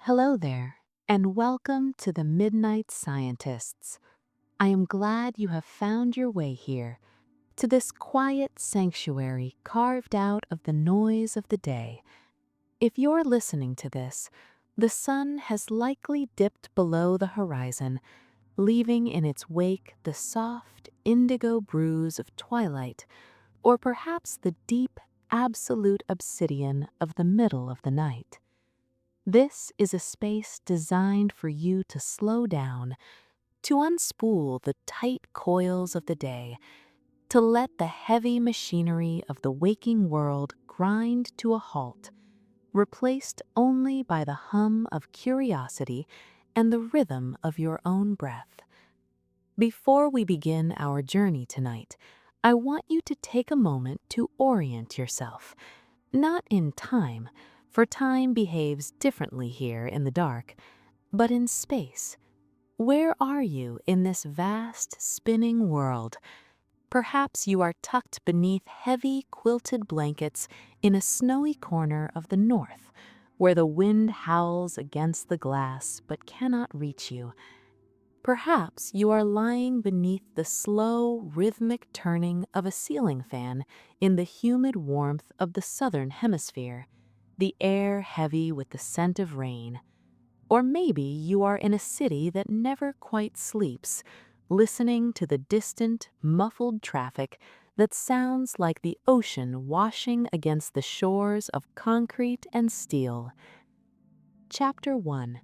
Hello there, and welcome to the Midnight Scientists. I am glad you have found your way here to this quiet sanctuary carved out of the noise of the day. If you're listening to this, the sun has likely dipped below the horizon, leaving in its wake the soft indigo bruise of twilight, or perhaps the deep, absolute obsidian of the middle of the night. This is a space designed for you to slow down, to unspool the tight coils of the day, to let the heavy machinery of the waking world grind to a halt, replaced only by the hum of curiosity and the rhythm of your own breath. Before we begin our journey tonight, I want you to take a moment to orient yourself, not in time, for time behaves differently here in the dark, but in space. Where are you in this vast, spinning world? Perhaps you are tucked beneath heavy, quilted blankets in a snowy corner of the north, where the wind howls against the glass but cannot reach you. Perhaps you are lying beneath the slow, rhythmic turning of a ceiling fan in the humid warmth of the southern hemisphere, the air heavy with the scent of rain. Or maybe you are in a city that never quite sleeps, listening to the distant, muffled traffic that sounds like the ocean washing against the shores of concrete and steel. Chapter 1: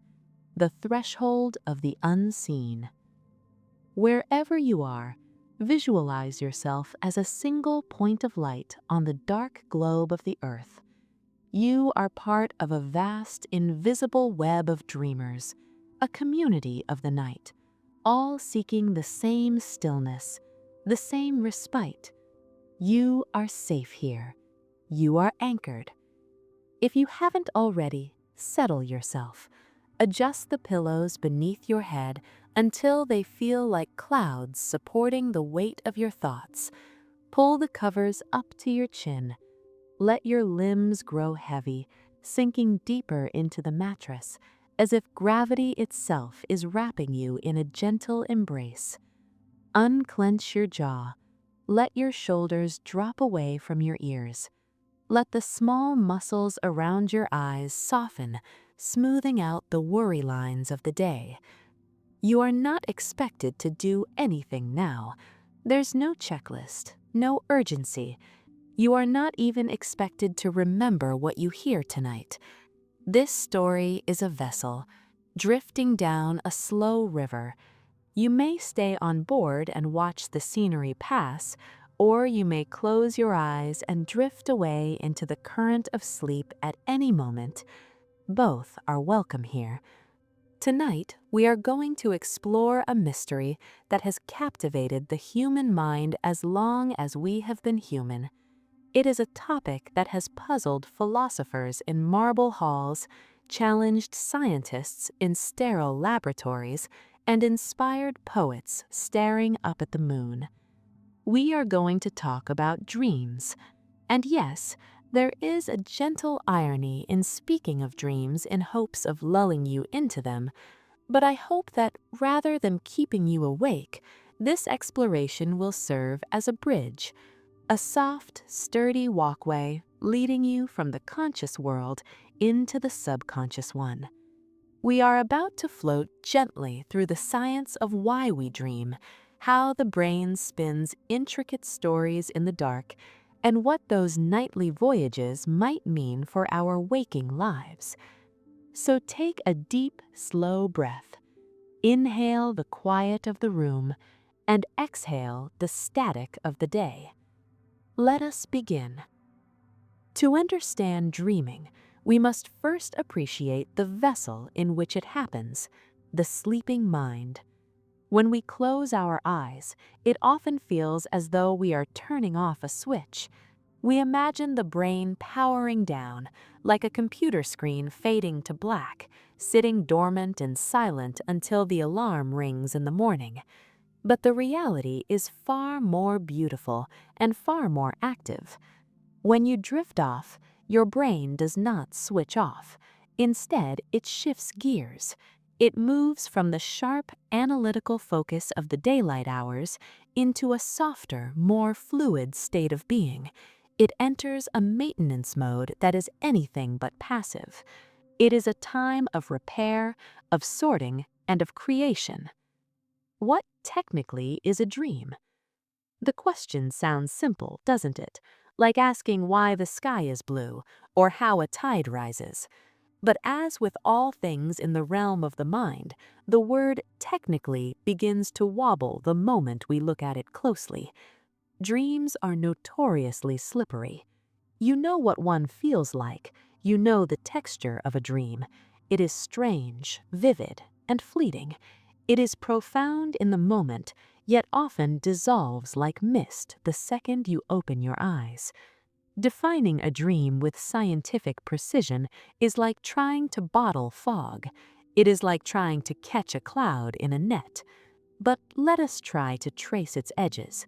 The Threshold of the Unseen. Wherever you are, visualize yourself as a single point of light on the dark globe of the earth. You are part of a vast, invisible web of dreamers, a community of the night, all seeking the same stillness, the same respite. You are safe here. You are anchored. If you haven't already, settle yourself. Adjust the pillows beneath your head until they feel like clouds supporting the weight of your thoughts. Pull the covers up to your chin. Let your limbs grow heavy, sinking deeper into the mattress, as if gravity itself is wrapping you in a gentle embrace. Unclench your jaw. Let your shoulders drop away from your ears. Let the small muscles around your eyes soften, smoothing out the worry lines of the day. You are not expected to do anything now. There's no checklist, no urgency. You are not even expected to remember what you hear tonight. This story is a vessel, drifting down a slow river. You may stay on board and watch the scenery pass, or you may close your eyes and drift away into the current of sleep at any moment. Both are welcome here. Tonight, we are going to explore a mystery that has captivated the human mind as long as we have been human. It is a topic that has puzzled philosophers in marble halls, challenged scientists in sterile laboratories, and inspired poets staring up at the moon. We are going to talk about dreams. And yes, there is a gentle irony in speaking of dreams in hopes of lulling you into them, but I hope that rather than keeping you awake, this exploration will serve as a bridge, a soft, sturdy walkway leading you from the conscious world into the subconscious one. We are about to float gently through the science of why we dream, how the brain spins intricate stories in the dark, and what those nightly voyages might mean for our waking lives. So take a deep, slow breath. Inhale the quiet of the room and exhale the static of the day. Let us begin. To understand dreaming, we must first appreciate the vessel in which it happens, the sleeping mind. When we close our eyes, it often feels as though we are turning off a switch. We imagine the brain powering down, like a computer screen fading to black, sitting dormant and silent until the alarm rings in the morning. But the reality is far more beautiful and far more active. When you drift off, your brain does not switch off. Instead, it shifts gears. It moves from the sharp, analytical focus of the daylight hours into a softer, more fluid state of being. It enters a maintenance mode that is anything but passive. It is a time of repair, of sorting, and of creation. What technically is a dream? The question sounds simple, doesn't it? Like asking why the sky is blue or how a tide rises. But as with all things in the realm of the mind, the word technically begins to wobble the moment we look at it closely. Dreams are notoriously slippery. You know what one feels like. You know the texture of a dream. It is strange, vivid, and fleeting. It is profound in the moment, yet often dissolves like mist the second you open your eyes. Defining a dream with scientific precision is like trying to bottle fog. It is like trying to catch a cloud in a net. But let us try to trace its edges.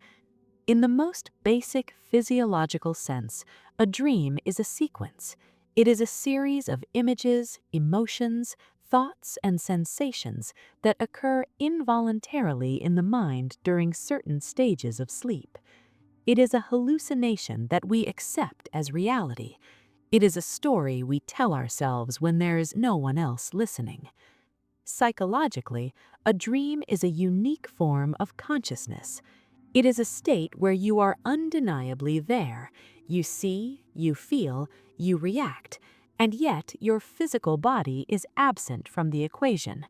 In the most basic physiological sense, a dream is a sequence. It is a series of images, emotions, thoughts, and sensations that occur involuntarily in the mind during certain stages of sleep. It is a hallucination that we accept as reality. It is a story we tell ourselves when there is no one else listening. Psychologically, a dream is a unique form of consciousness. It is a state where you are undeniably there. You see, you feel, you react, and yet your physical body is absent from the equation.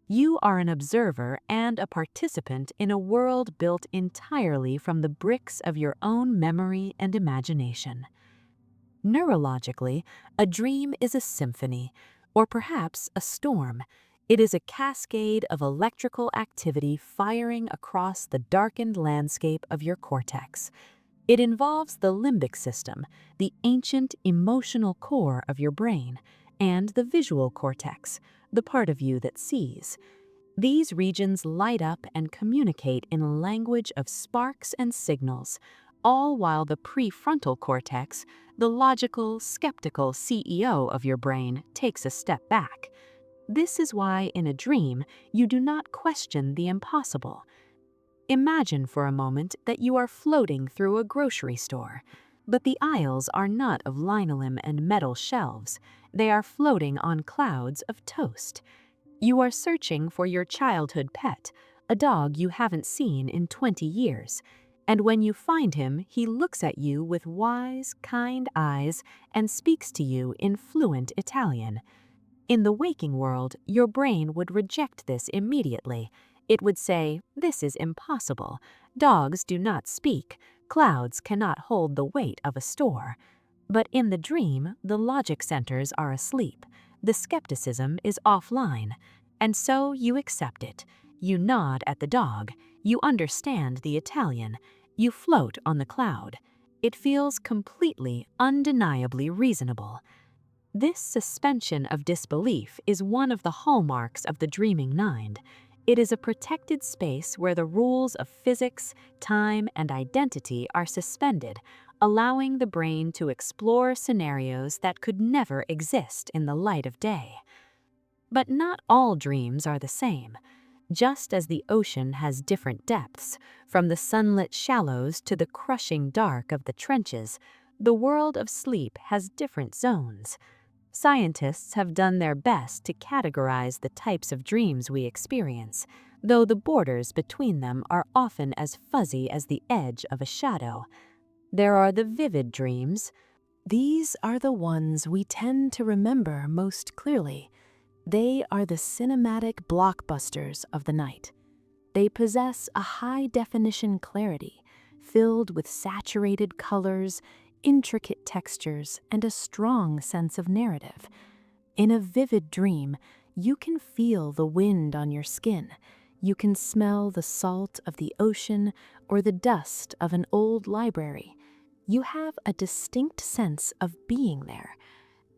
You are an observer and a participant in a world built entirely from the bricks of your own memory and imagination. Neurologically, a dream is a symphony, or perhaps a storm. It is a cascade of electrical activity firing across the darkened landscape of your cortex. It involves the limbic system, the ancient emotional core of your brain, and the visual cortex, the part of you that sees. These regions light up and communicate in a language of sparks and signals, all while the prefrontal cortex, the logical, skeptical CEO of your brain, takes a step back. This is why in a dream you do not question the impossible. Imagine for a moment that you are floating through a grocery store, but the aisles are not of linoleum and metal shelves. They are floating on clouds of toast. You are searching for your childhood pet, a dog you haven't seen in 20 years. And when you find him, he looks at you with wise, kind eyes and speaks to you in fluent Italian. In the waking world, your brain would reject this immediately. It would say, "This is impossible. Dogs do not speak. Clouds cannot hold the weight of a store." But in the dream, the logic centers are asleep. The skepticism is offline. And so you accept it. You nod at the dog. You understand the Italian. You float on the cloud. It feels completely, undeniably reasonable. This suspension of disbelief is one of the hallmarks of the dreaming mind. It is a protected space where the rules of physics, time, and identity are suspended, allowing the brain to explore scenarios that could never exist in the light of day. But not all dreams are the same. Just as the ocean has different depths, from the sunlit shallows to the crushing dark of the trenches, the world of sleep has different zones. Scientists have done their best to categorize the types of dreams we experience, though the borders between them are often as fuzzy as the edge of a shadow. There are the vivid dreams. These are the ones we tend to remember most clearly. They are the cinematic blockbusters of the night. They possess a high-definition clarity, filled with saturated colors, intricate textures, and a strong sense of narrative. In a vivid dream, you can feel the wind on your skin. You can smell the salt of the ocean or the dust of an old library. You have a distinct sense of being there.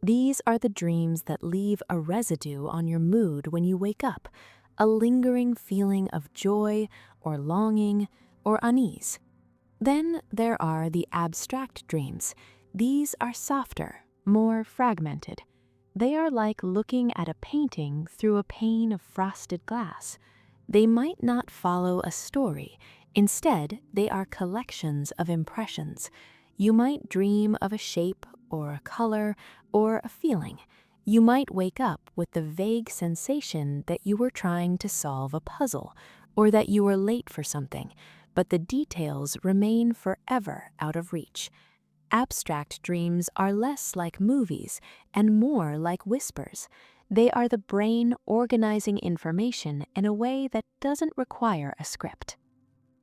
These are the dreams that leave a residue on your mood when you wake up, a lingering feeling of joy or longing or unease. Then there are the abstract dreams. These are softer, more fragmented. They are like looking at a painting through a pane of frosted glass. They might not follow a story. Instead, they are collections of impressions. You might dream of a shape or a color or a feeling. You might wake up with the vague sensation that you were trying to solve a puzzle or that you were late for something, but the details remain forever out of reach. Abstract dreams are less like movies and more like whispers. They are the brain organizing information in a way that doesn't require a script.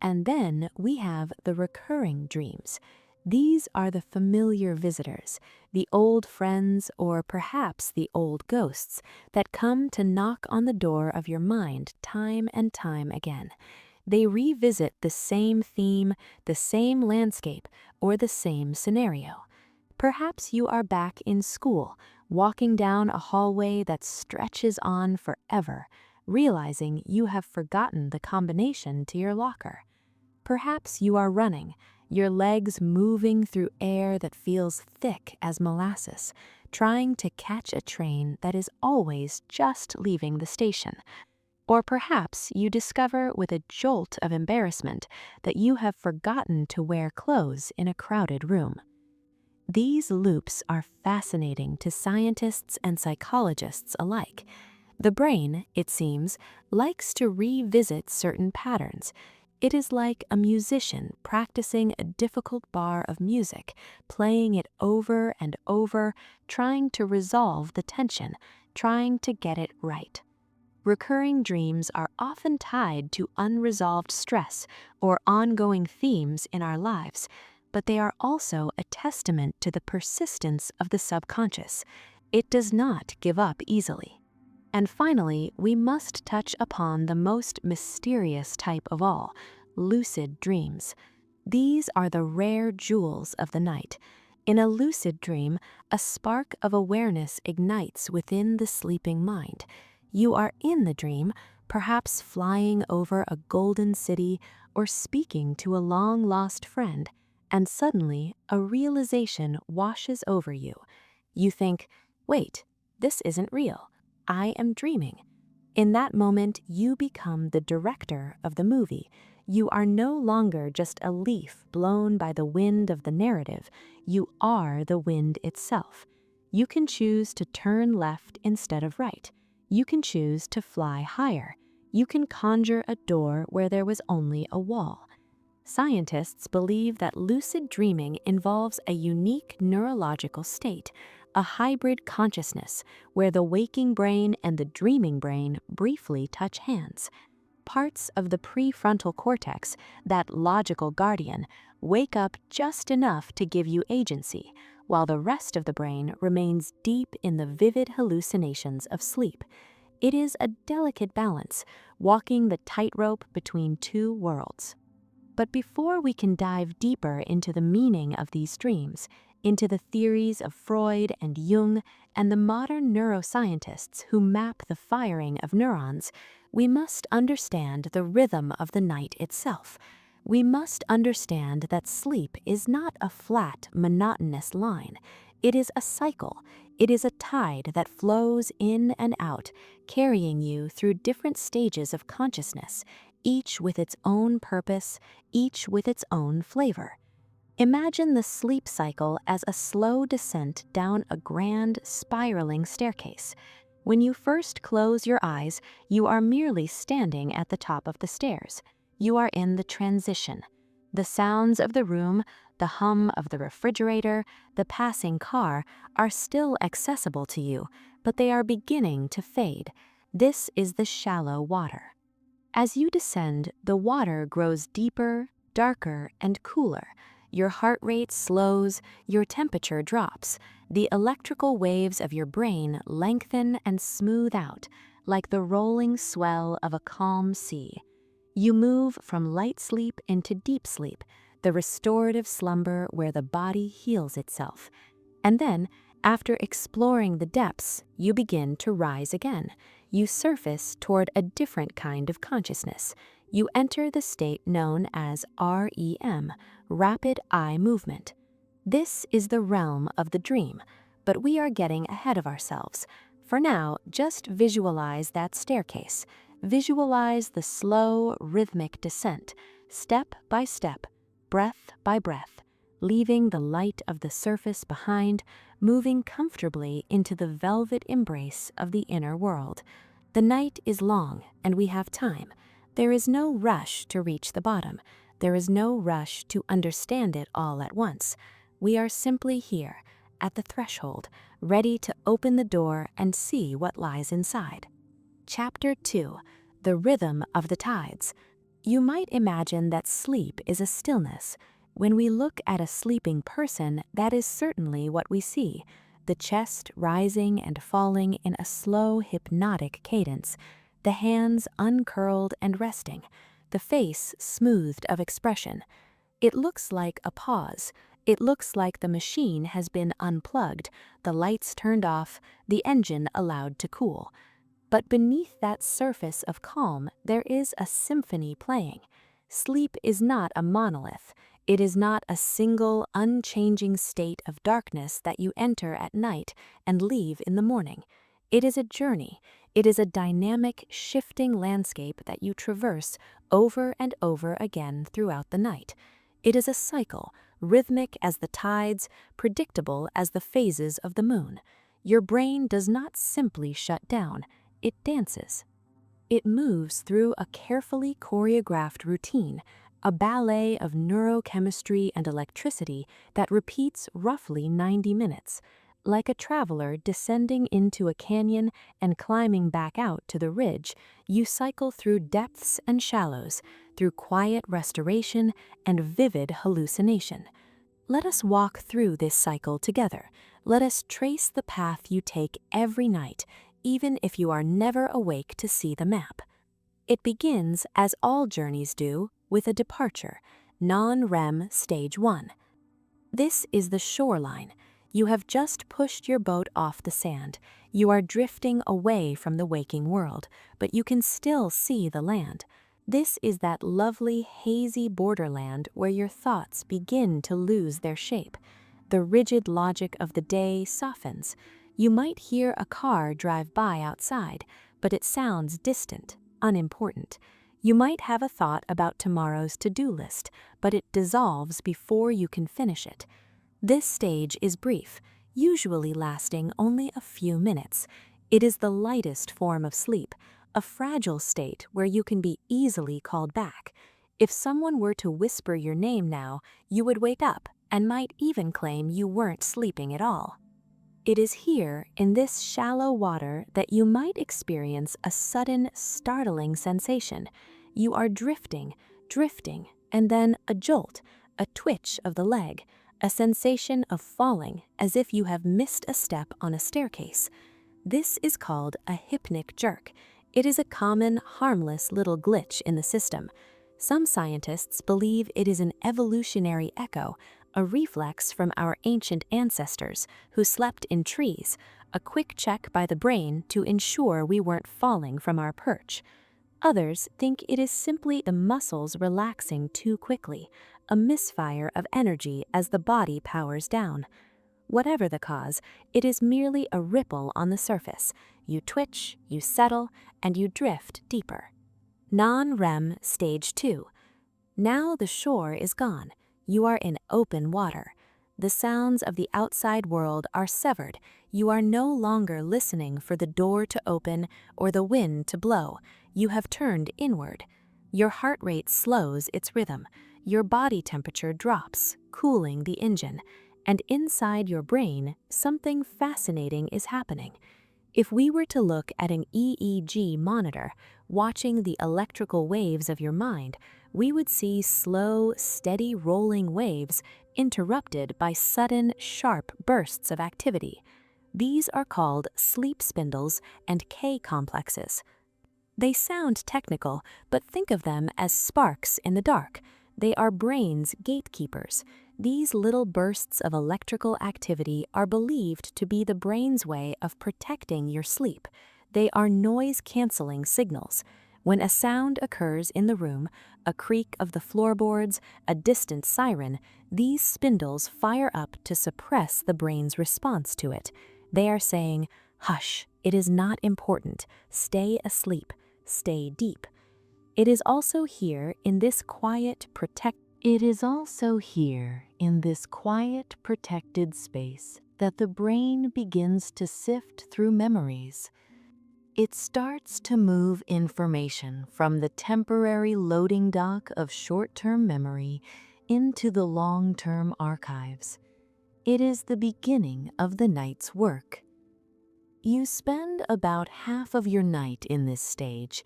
And then we have the recurring dreams. These are the familiar visitors, the old friends, or perhaps the old ghosts that come to knock on the door of your mind time and time again. They revisit the same theme, the same landscape, or the same scenario. Perhaps you are back in school, walking down a hallway that stretches on forever, realizing you have forgotten the combination to your locker. Perhaps you are running, your legs moving through air that feels thick as molasses, trying to catch a train that is always just leaving the station. Or perhaps you discover with a jolt of embarrassment that you have forgotten to wear clothes in a crowded room. These loops are fascinating to scientists and psychologists alike. The brain, it seems, likes to revisit certain patterns. It is like a musician practicing a difficult bar of music, playing it over and over, trying to resolve the tension, trying to get it right. Recurring dreams are often tied to unresolved stress or ongoing themes in our lives, but they are also a testament to the persistence of the subconscious. It does not give up easily. And finally, we must touch upon the most mysterious type of all, lucid dreams. These are the rare jewels of the night. In a lucid dream, a spark of awareness ignites within the sleeping mind. You are in the dream, perhaps flying over a golden city or speaking to a long-lost friend, and suddenly a realization washes over you. You think, wait, this isn't real. I am dreaming. In that moment, you become the director of the movie. You are no longer just a leaf blown by the wind of the narrative. You are the wind itself. You can choose to turn left instead of right. You can choose to fly higher. You can conjure a door where there was only a wall. Scientists believe that lucid dreaming involves a unique neurological state, a hybrid consciousness where the waking brain and the dreaming brain briefly touch hands. Parts of the prefrontal cortex, that logical guardian, wake up just enough to give you agency, while the rest of the brain remains deep in the vivid hallucinations of sleep. It is a delicate balance, walking the tightrope between two worlds. But before we can dive deeper into the meaning of these dreams, into the theories of Freud and Jung and the modern neuroscientists who map the firing of neurons, we must understand the rhythm of the night itself. We must understand that sleep is not a flat, monotonous line. It is a cycle. It is a tide that flows in and out, carrying you through different stages of consciousness, each with its own purpose, each with its own flavor. Imagine the sleep cycle as a slow descent down a grand, spiraling staircase. When you first close your eyes, you are merely standing at the top of the stairs. You are in the transition. The sounds of the room, the hum of the refrigerator, the passing car are still accessible to you, but they are beginning to fade. This is the shallow water. As you descend, the water grows deeper, darker, and cooler. Your heart rate slows, your temperature drops. The electrical waves of your brain lengthen and smooth out, like the rolling swell of a calm sea. You move from light sleep into deep sleep, the restorative slumber where the body heals itself. And then, after exploring the depths, you begin to rise again. You surface toward a different kind of consciousness. You enter the state known as REM, rapid eye movement. This is the realm of the dream. but we are getting ahead of ourselves. For now, just visualize that staircase. Visualize the slow, rhythmic descent, step by step, breath by breath, leaving the light of the surface behind, moving comfortably into the velvet embrace of the inner world. The night is long, and we have time. There is no rush to reach the bottom. There is no rush to understand it all at once. We are simply here, at the threshold, ready to open the door and see what lies inside. Chapter 2. The Rhythm of the Tides. You might imagine that sleep is a stillness. When we look at a sleeping person, that is certainly what we see. The chest rising and falling in a slow, hypnotic cadence, the hands uncurled and resting, the face smoothed of expression. It looks like a pause. It looks like the machine has been unplugged, the lights turned off, the engine allowed to cool. But beneath that surface of calm, there is a symphony playing. Sleep is not a monolith. It is not a single, unchanging state of darkness that you enter at night and leave in the morning. It is a journey. It is a dynamic, shifting landscape that you traverse over and over again throughout the night. It is a cycle, rhythmic as the tides, predictable as the phases of the moon. Your brain does not simply shut down. It dances. It moves through a carefully choreographed routine, a ballet of neurochemistry and electricity that repeats roughly 90 minutes. Like a traveler descending into a canyon and climbing back out to the ridge, you cycle through depths and shallows, through quiet restoration and vivid hallucination. Let us walk through this cycle together. Let us trace the path you take every night, even if you are never awake to see the map. It begins, as all journeys do, with a departure, non-REM stage 1. This is the shoreline. You have just pushed your boat off the sand. You are drifting away from the waking world, but you can still see the land. This is that lovely, hazy borderland where your thoughts begin to lose their shape. The rigid logic of the day softens. You might hear a car drive by outside, but it sounds distant, unimportant. You might have a thought about tomorrow's to-do list, but it dissolves before you can finish it. This stage is brief, usually lasting only a few minutes. It is the lightest form of sleep, a fragile state where you can be easily called back. If someone were to whisper your name now, you would wake up and might even claim you weren't sleeping at all. It is here, in this shallow water, that you might experience a sudden, startling sensation. You are drifting, and then a jolt, a twitch of the leg, a sensation of falling as if you have missed a step on a staircase. This is called a hypnic jerk. It is a common, harmless little glitch in the system. Some scientists believe it is an evolutionary echo, a reflex from our ancient ancestors who slept in trees, a quick check by the brain to ensure we weren't falling from our perch. Others think it is simply the muscles relaxing too quickly, a misfire of energy as the body powers down. Whatever the cause, it is merely a ripple on the surface. You twitch, you settle, and you drift deeper. Non-REM stage 2. Now the shore is gone. You are in open water. The sounds of the outside world are severed. You are no longer listening for the door to open or the wind to blow. You have turned inward. Your heart rate slows its rhythm. Your body temperature drops, cooling the engine. And inside your brain, something fascinating is happening. If we were to look at an EEG monitor, watching the electrical waves of your mind, we would see slow, steady rolling waves interrupted by sudden, sharp bursts of activity. These are called sleep spindles and K-complexes. They sound technical, but think of them as sparks in the dark. They are brain's gatekeepers. These little bursts of electrical activity are believed to be the brain's way of protecting your sleep. They are noise-canceling signals. When a sound occurs in the room, a creak of the floorboards, a distant siren, these spindles fire up to suppress the brain's response to it. They are saying, "Hush, it is not important. Stay asleep. Stay deep." It is also here in this quiet, protected space that the brain begins to sift through memories. It starts to move information from the temporary loading dock of short-term memory into the long-term archives. It is the beginning of the night's work. You spend about half of your night in this stage.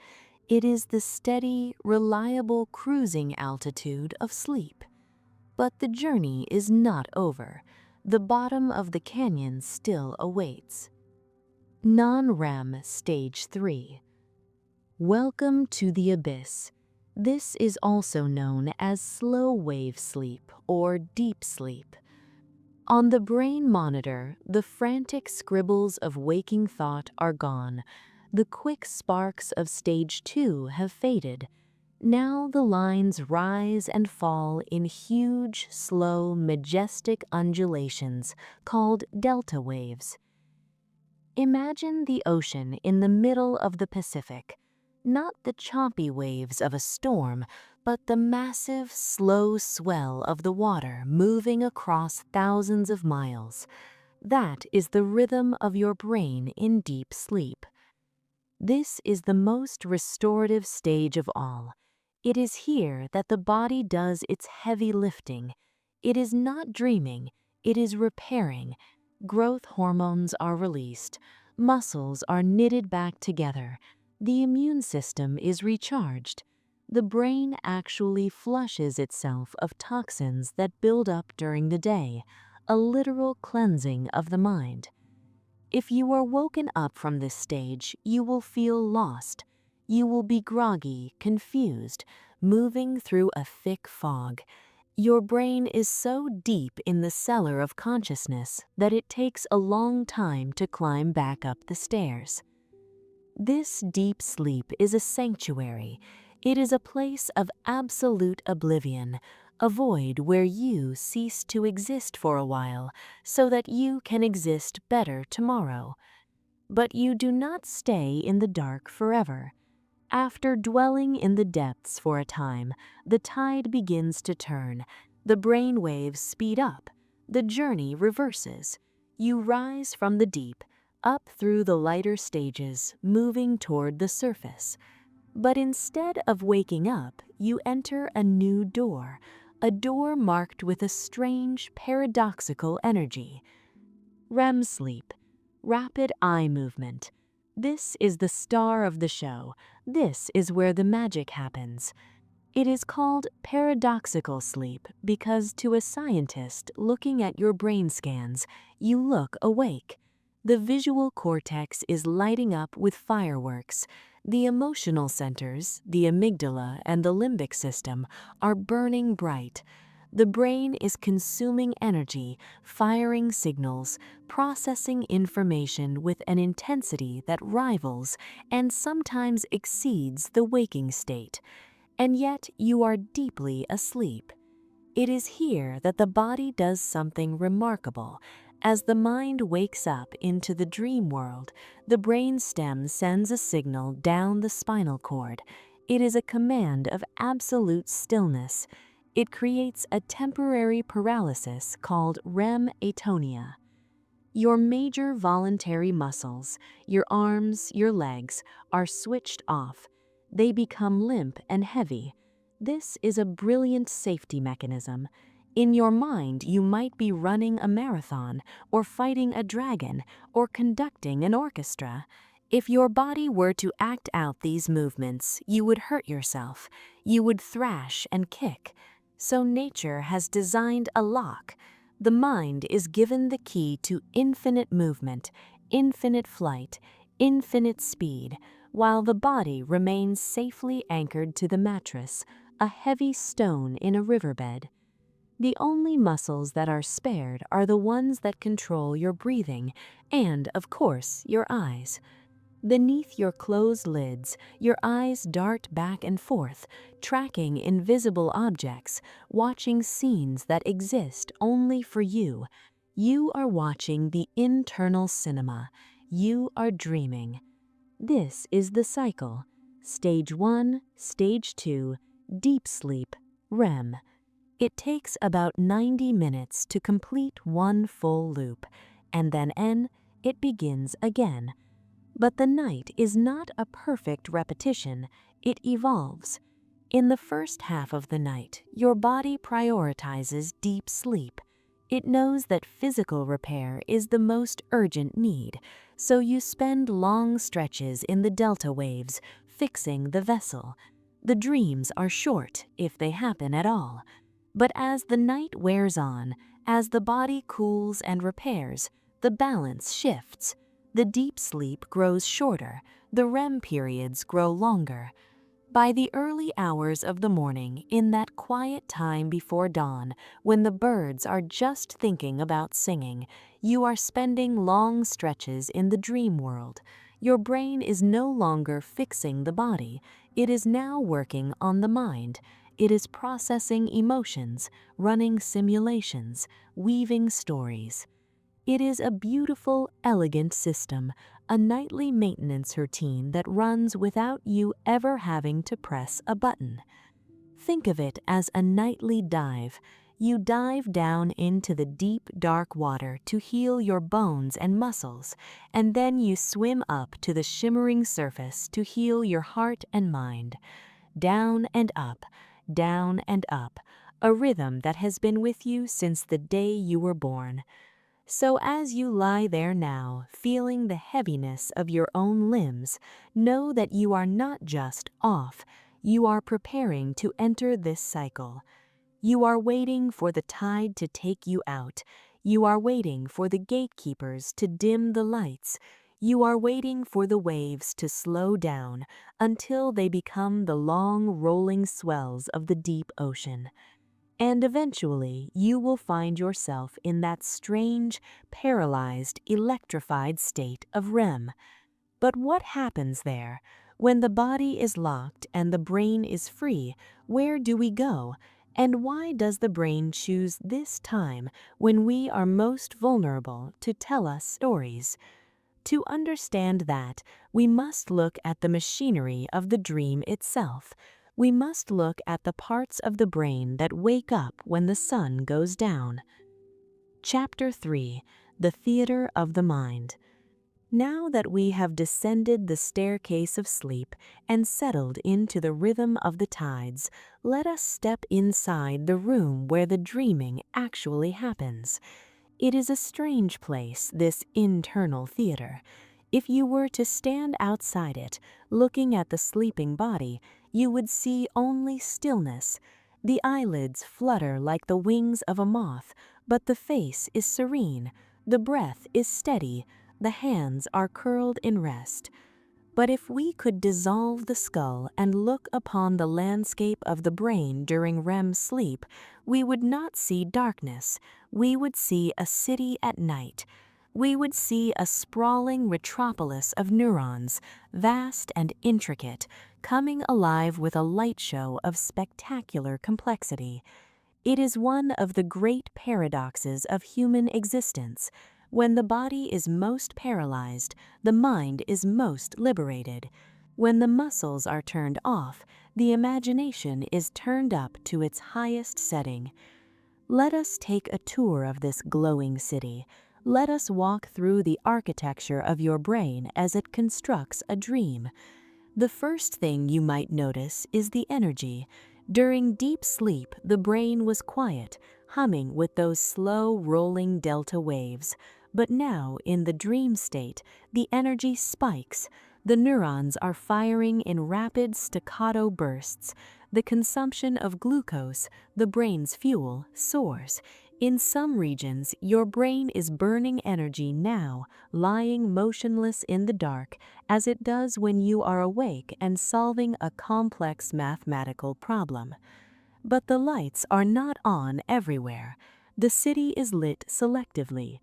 It is the steady, reliable cruising altitude of sleep. But the journey is not over. The bottom of the canyon still awaits. Non-REM Stage 3. Welcome to the abyss. This is also known as slow wave sleep or deep sleep. On the brain monitor, the frantic scribbles of waking thought are gone. The quick sparks of Stage 2 have faded. Now the lines rise and fall in huge, slow, majestic undulations called delta waves. Imagine the ocean in the middle of the Pacific, not the choppy waves of a storm, but the massive, slow swell of the water moving across thousands of miles. That is the rhythm of your brain in deep sleep. This is the most restorative stage of all. It is here that the body does its heavy lifting. It is not dreaming, it is repairing. Growth hormones are released, muscles are knitted back together, the immune system is recharged. The brain actually flushes itself of toxins that build up during the day, a literal cleansing of the mind. If you are woken up from this stage, you will feel lost. You will be groggy, confused, moving through a thick fog. Your brain is so deep in the cellar of consciousness that it takes a long time to climb back up the stairs. This deep sleep is a sanctuary. It is a place of absolute oblivion, a void where you cease to exist for a while so that you can exist better tomorrow. But you do not stay in the dark forever. After dwelling in the depths for a time, the tide begins to turn. The brain waves speed up. The journey reverses. You rise from the deep, up through the lighter stages, moving toward the surface. But instead of waking up, you enter a new door, a door marked with a strange, paradoxical energy. REM sleep, rapid eye movement. This is the star of the show. This is where the magic happens. It is called paradoxical sleep because to a scientist looking at your brain scans, you look awake. The visual cortex is lighting up with fireworks. The emotional centers, the amygdala and the limbic system, are burning bright. The brain is consuming energy, firing signals, processing information with an intensity that rivals and sometimes exceeds the waking state. And yet you are deeply asleep. It is here that the body does something remarkable. As the mind wakes up into the dream world, the brain stem sends a signal down the spinal cord. It is a command of absolute stillness. It creates a temporary paralysis called REM atonia. Your major voluntary muscles, your arms, your legs, are switched off. They become limp and heavy. This is a brilliant safety mechanism. In your mind, you might be running a marathon, or fighting a dragon, or conducting an orchestra. If your body were to act out these movements, you would hurt yourself. You would thrash and kick. So nature has designed a lock. The mind is given the key to infinite movement, infinite flight, infinite speed, while the body remains safely anchored to the mattress, a heavy stone in a riverbed. The only muscles that are spared are the ones that control your breathing and, of course, your eyes. Beneath your closed lids, your eyes dart back and forth, tracking invisible objects, watching scenes that exist only for you. You are watching the internal cinema. You are dreaming. This is the cycle. Stage 1, Stage 2, deep sleep, REM. It takes about 90 minutes to complete one full loop, and then it begins again. But the night is not a perfect repetition, it evolves. In the first half of the night, your body prioritizes deep sleep. It knows that physical repair is the most urgent need, so you spend long stretches in the delta waves fixing the vessel. The dreams are short, if they happen at all. But as the night wears on, as the body cools and repairs, the balance shifts. The deep sleep grows shorter, the REM periods grow longer. By the early hours of the morning, in that quiet time before dawn, when the birds are just thinking about singing, you are spending long stretches in the dream world. Your brain is no longer fixing the body, it is now working on the mind. It is processing emotions, running simulations, weaving stories. It is a beautiful, elegant system, a nightly maintenance routine that runs without you ever having to press a button. Think of it as a nightly dive. You dive down into the deep, dark water to heal your bones and muscles, and then you swim up to the shimmering surface to heal your heart and mind. Down and up, a rhythm that has been with you since the day you were born. So as you lie there now, feeling the heaviness of your own limbs, know that you are not just off, you are preparing to enter this cycle. You are waiting for the tide to take you out. You are waiting for the gatekeepers to dim the lights. You are waiting for the waves to slow down until they become the long rolling swells of the deep ocean. And eventually, you will find yourself in that strange, paralyzed, electrified state of REM. But what happens there? When the body is locked and the brain is free, where do we go? And why does the brain choose this time when we are most vulnerable to tell us stories? To understand that, we must look at the machinery of the dream itself. We must look at the parts of the brain that wake up when the sun goes down. Chapter 3: The Theater of the Mind. Now that we have descended the staircase of sleep and settled into the rhythm of the tides, let us step inside the room where the dreaming actually happens. It is a strange place, this internal theater. If you were to stand outside it, looking at the sleeping body, you would see only stillness. The eyelids flutter like the wings of a moth, but the face is serene, the breath is steady, the hands are curled in rest. But if we could dissolve the skull and look upon the landscape of the brain during REM sleep, we would not see darkness. We would see a city at night. We would see a sprawling metropolis of neurons, vast and intricate, coming alive with a light show of spectacular complexity. It is one of the great paradoxes of human existence. When the body is most paralyzed, the mind is most liberated. When the muscles are turned off, the imagination is turned up to its highest setting. Let us take a tour of this glowing city. Let us walk through the architecture of your brain as it constructs a dream. The first thing you might notice is the energy. During deep sleep, the brain was quiet, humming with those slow rolling delta waves. But now, in the dream state, the energy spikes. The neurons are firing in rapid staccato bursts. The consumption of glucose, the brain's fuel, soars. In some regions, your brain is burning energy now, lying motionless in the dark, as it does when you are awake and solving a complex mathematical problem. But the lights are not on everywhere. The city is lit selectively.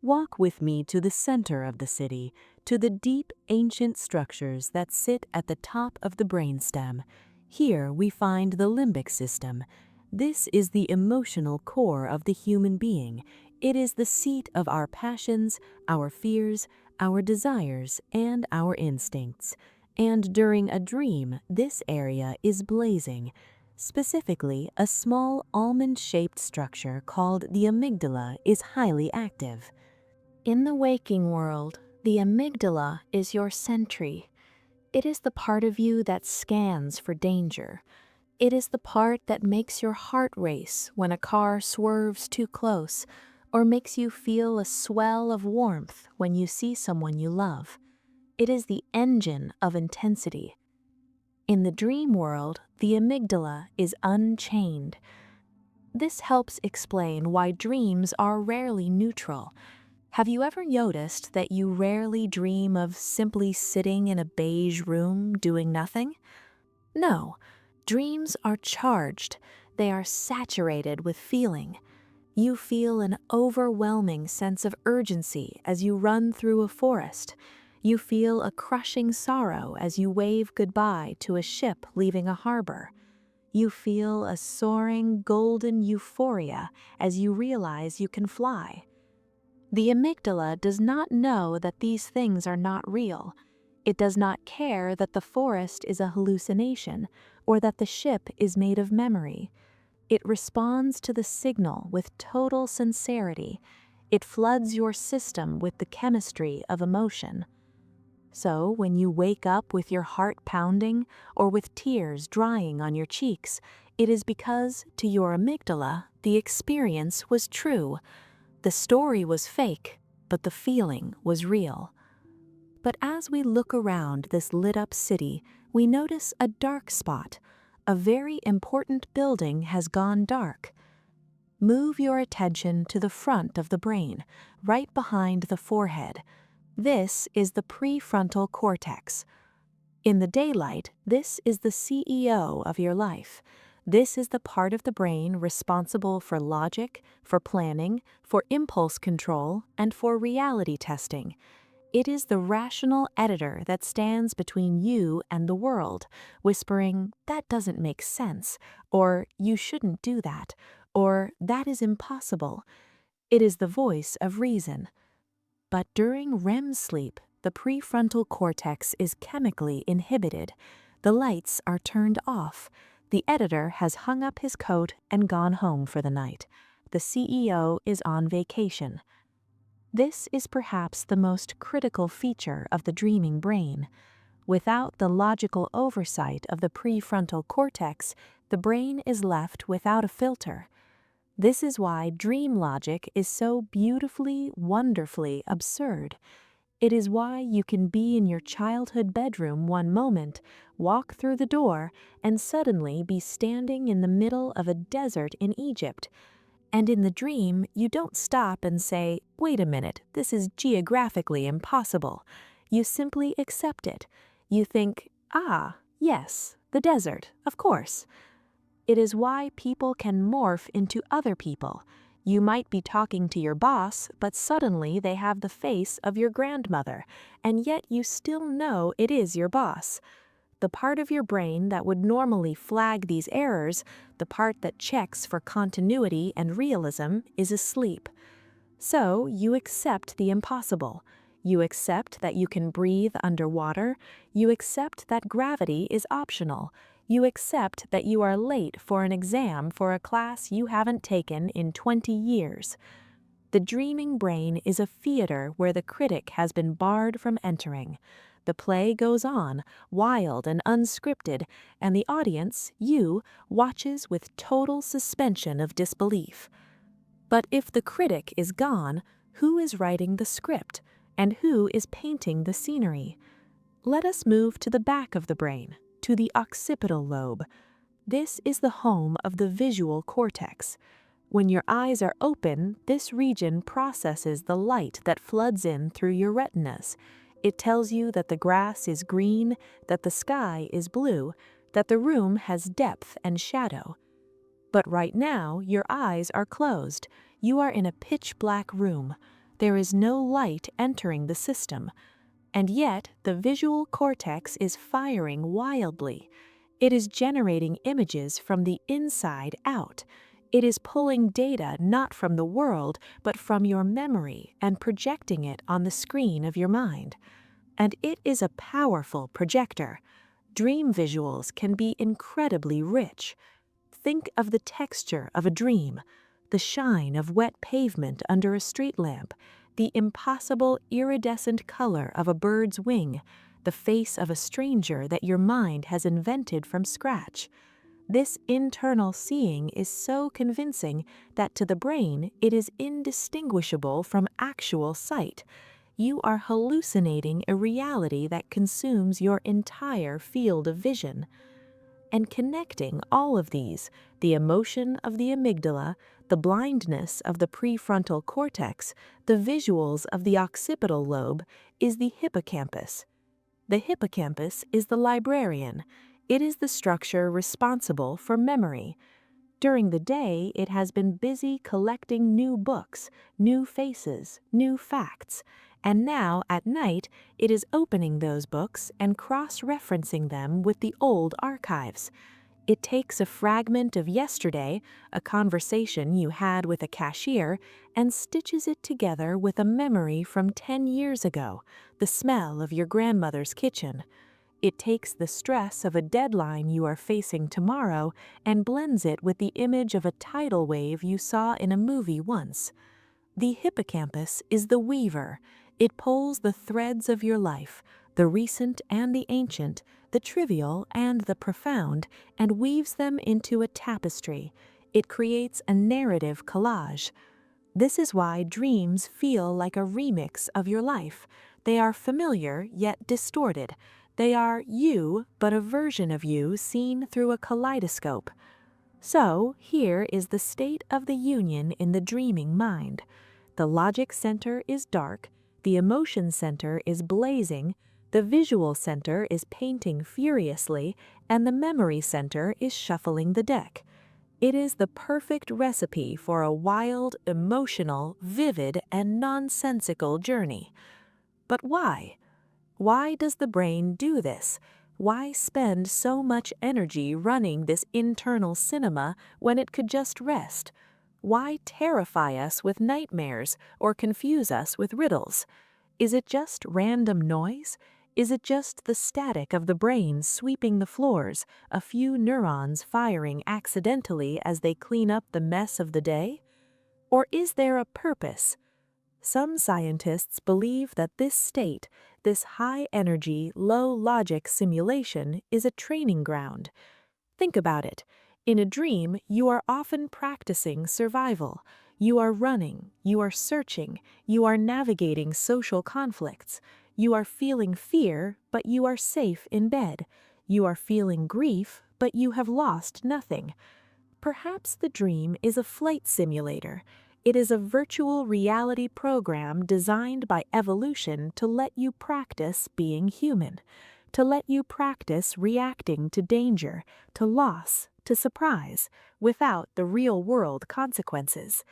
Walk with me to the center of the city. to the deep ancient structures that sit at the top of the brainstem. Here we find the limbic system. This is the emotional core of the human being. It is the seat of our passions, our fears, our desires, and our instincts. And during a dream, this area is blazing. Specifically, a small almond-shaped structure called the amygdala is highly active. In the waking world, the amygdala is your sentry. It is the part of you that scans for danger. It is the part that makes your heart race when a car swerves too close, or makes you feel a swell of warmth when you see someone you love. It is the engine of intensity. In the dream world, the amygdala is unchained. This helps explain why dreams are rarely neutral. Have you ever noticed that you rarely dream of simply sitting in a beige room doing nothing? No, dreams are charged. They are saturated with feeling. You feel an overwhelming sense of urgency as you run through a forest. You feel a crushing sorrow as you wave goodbye to a ship leaving a harbor. You feel a soaring golden euphoria as you realize you can fly. The amygdala does not know that these things are not real. It does not care that the forest is a hallucination or that the ship is made of memory. It responds to the signal with total sincerity. It floods your system with the chemistry of emotion. So, when you wake up with your heart pounding or with tears drying on your cheeks, it is because, to your amygdala, the experience was true. The story was fake, but the feeling was real. But as we look around this lit-up city, we notice a dark spot. A very important building has gone dark. Move your attention to the front of the brain, right behind the forehead. This is the prefrontal cortex. In the daylight, this is the CEO of your life. This is the part of the brain responsible for logic, for planning, for impulse control, and for reality testing. It is the rational editor that stands between you and the world, whispering, "That doesn't make sense," or "You shouldn't do that," or "That is impossible." It is the voice of reason. But during REM sleep, the prefrontal cortex is chemically inhibited. The lights are turned off. The editor has hung up his coat and gone home for the night. The CEO is on vacation. This is perhaps the most critical feature of the dreaming brain. Without the logical oversight of the prefrontal cortex, the brain is left without a filter. This is why dream logic is so beautifully, wonderfully absurd. It is why you can be in your childhood bedroom one moment, walk through the door, and suddenly be standing in the middle of a desert in Egypt. And in the dream, you don't stop and say, "Wait a minute, this is geographically impossible." You simply accept it. You think, "Ah, yes, the desert, of course." It is why people can morph into other people. You might be talking to your boss, but suddenly they have the face of your grandmother, and yet you still know it is your boss. The part of your brain that would normally flag these errors, the part that checks for continuity and realism, is asleep. So you accept the impossible. You accept that you can breathe underwater. You accept that gravity is optional. You accept that you are late for an exam for a class you haven't taken in 20 years. The dreaming brain is a theater where the critic has been barred from entering. The play goes on, wild and unscripted, and the audience, you, watches with total suspension of disbelief. But if the critic is gone, who is writing the script, and who is painting the scenery? Let us move to the back of the brain, to the occipital lobe. This is the home of the visual cortex. When your eyes are open, this region processes the light that floods in through your retinas. It tells you that the grass is green, that the sky is blue, that the room has depth and shadow. But right now, your eyes are closed. You are in a pitch-black room. There is no light entering the system. And yet, the visual cortex is firing wildly. It is generating images from the inside out. It is pulling data not from the world, but from your memory and projecting it on the screen of your mind. And it is a powerful projector. Dream visuals can be incredibly rich. Think of the texture of a dream, the shine of wet pavement under a street lamp, the impossible iridescent color of a bird's wing, the face of a stranger that your mind has invented from scratch. This internal seeing is so convincing that to the brain it is indistinguishable from actual sight. You are hallucinating a reality that consumes your entire field of vision. And connecting all of these, the emotion of the amygdala, the blindness of the prefrontal cortex, the visuals of the occipital lobe, is the hippocampus. The hippocampus is the librarian. It is the structure responsible for memory. During the day, it has been busy collecting new books, new faces, new facts, and now at night it is opening those books and cross-referencing them with the old archives. It takes a fragment of yesterday, a conversation you had with a cashier, and stitches it together with a memory from 10 years ago, the smell of your grandmother's kitchen. It takes the stress of a deadline you are facing tomorrow and blends it with the image of a tidal wave you saw in a movie once. The hippocampus is the weaver. It pulls the threads of your life, the recent and the ancient, the trivial and the profound, and weaves them into a tapestry. It creates a narrative collage. This is why dreams feel like a remix of your life. They are familiar yet distorted. They are you, but a version of you seen through a kaleidoscope. So, here is the state of the union in the dreaming mind. The logic center is dark, the emotion center is blazing, the visual center is painting furiously, and the memory center is shuffling the deck. It is the perfect recipe for a wild, emotional, vivid, and nonsensical journey. But why? Why does the brain do this? Why spend so much energy running this internal cinema when it could just rest? Why terrify us with nightmares or confuse us with riddles? Is it just random noise? Is it just the static of the brain sweeping the floors, a few neurons firing accidentally as they clean up the mess of the day? Or is there a purpose? Some scientists believe that this state, this high-energy, low-logic simulation, is a training ground. Think about it. In a dream, you are often practicing survival. You are running, you are searching, you are navigating social conflicts. You are feeling fear, but you are safe in bed. You are feeling grief, but you have lost nothing. Perhaps the dream is a flight simulator. It is a virtual reality program designed by evolution to let you practice being human, to let you practice reacting to danger, to loss, to surprise, without the real-world consequences.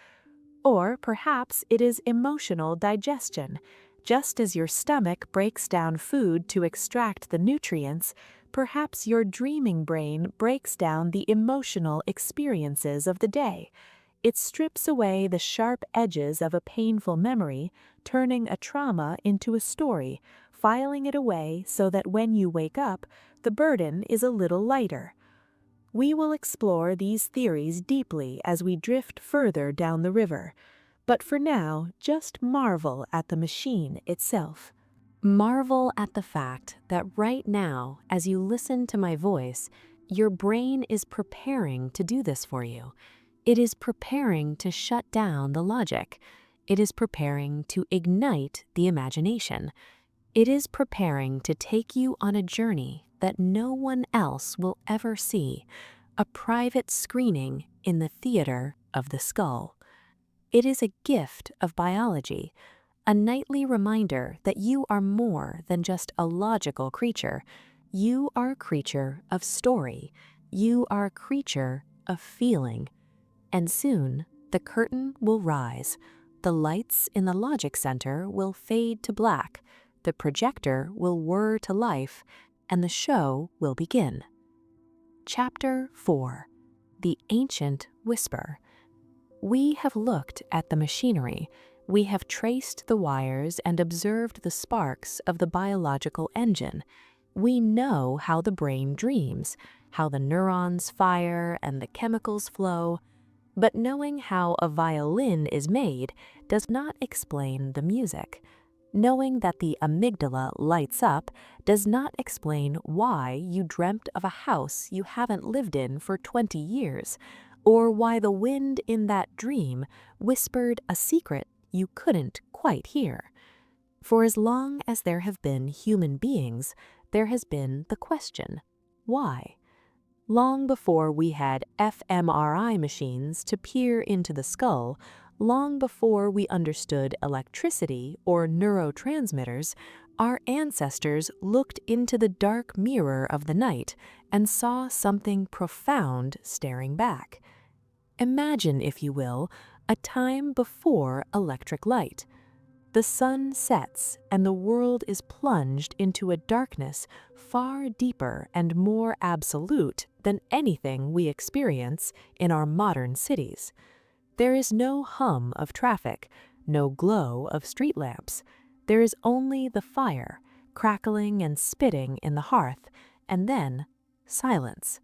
Or perhaps it is emotional digestion. Just as your stomach breaks down food to extract the nutrients, perhaps your dreaming brain breaks down the emotional experiences of the day. It strips away the sharp edges of a painful memory, turning a trauma into a story, filing it away so that when you wake up, the burden is a little lighter. We will explore these theories deeply as we drift further down the river. But for now, just marvel at the machine itself. Marvel at the fact that right now, as you listen to my voice, your brain is preparing to do this for you. It is preparing to shut down the logic. It is preparing to ignite the imagination. It is preparing to take you on a journey that no one else will ever see, a private screening in the theater of the skull. It is a gift of biology, a nightly reminder that you are more than just a logical creature. You are a creature of story. You are a creature of feeling. And soon, the curtain will rise. The lights in the logic center will fade to black. the projector will whir to life, and the show will begin. Chapter 4. The Ancient Whisper. We have looked at the machinery. We have traced the wires and observed the sparks of the biological engine. We know how the brain dreams, how the neurons fire and the chemicals flow. But knowing how a violin is made does not explain the music. Knowing that the amygdala lights up does not explain why you dreamt of a house you haven't lived in for 20 years, or why the wind in that dream whispered a secret you couldn't quite hear. For as long as there have been human beings, there has been the question, why? Long before we had fMRI machines to peer into the skull, long before we understood electricity or neurotransmitters, our ancestors looked into the dark mirror of the night and saw something profound staring back. Imagine, if you will, a time before electric light. The sun sets and the world is plunged into a darkness far deeper and more absolute than anything we experience in our modern cities. There is no hum of traffic, no glow of street lamps. There is only the fire, crackling and spitting in the hearth, and then silence.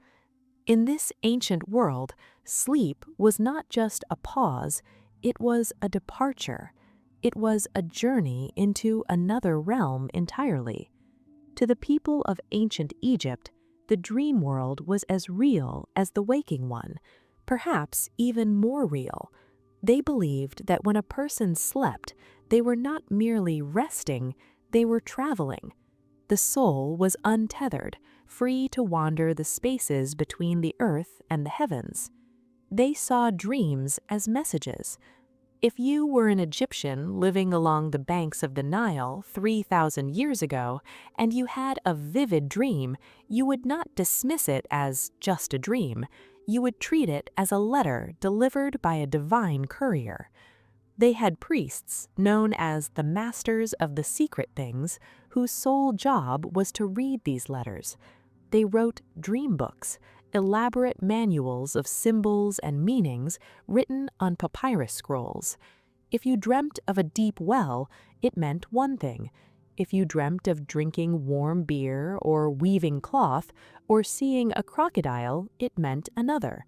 In this ancient world, sleep was not just a pause, it was a departure. It was a journey into another realm entirely. To the people of ancient Egypt, the dream world was as real as the waking one, perhaps even more real. They believed that when a person slept, they were not merely resting, they were traveling. The soul was untethered, free to wander the spaces between the earth and the heavens. They saw dreams as messages. If you were an Egyptian living along the banks of the Nile 3,000 years ago and you had a vivid dream, you would not dismiss it as just a dream. You would treat it as a letter delivered by a divine courier. They had priests, known as the masters of the secret things, whose sole job was to read these letters. They wrote dream books, elaborate manuals of symbols and meanings written on papyrus scrolls. If you dreamt of a deep well, it meant one thing. If you dreamt of drinking warm beer or weaving cloth or seeing a crocodile, it meant another.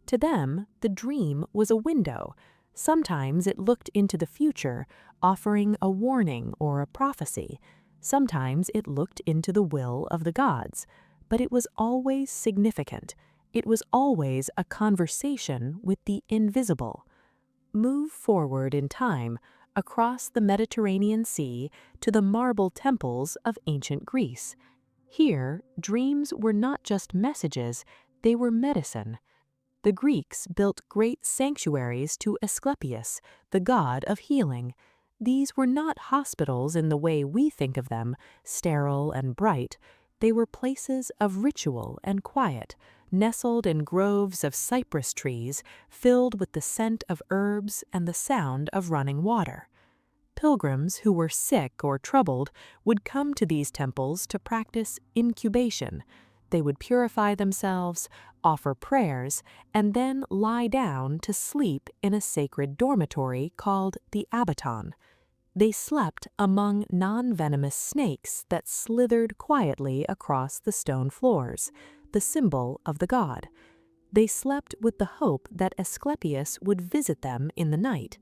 To them, the dream was a window. Sometimes it looked into the future, offering a warning or a prophecy. Sometimes it looked into the will of the gods. But it was always significant. It was always a conversation with the invisible. Move forward in time, across the Mediterranean Sea to the marble temples of ancient Greece. Here, dreams were not just messages, they were medicine. The Greeks built great sanctuaries to Asclepius, the god of healing. These were not hospitals in the way we think of them, sterile and bright. They were places of ritual and quiet, nestled in groves of cypress trees, filled with the scent of herbs and the sound of running water. Pilgrims who were sick or troubled would come to these temples to practice incubation. They would purify themselves, offer prayers, and then lie down to sleep in a sacred dormitory called the abaton. They slept among non-venomous snakes that slithered quietly across the stone floors, the symbol of the god. They slept with the hope that Asclepius would visit them in the night.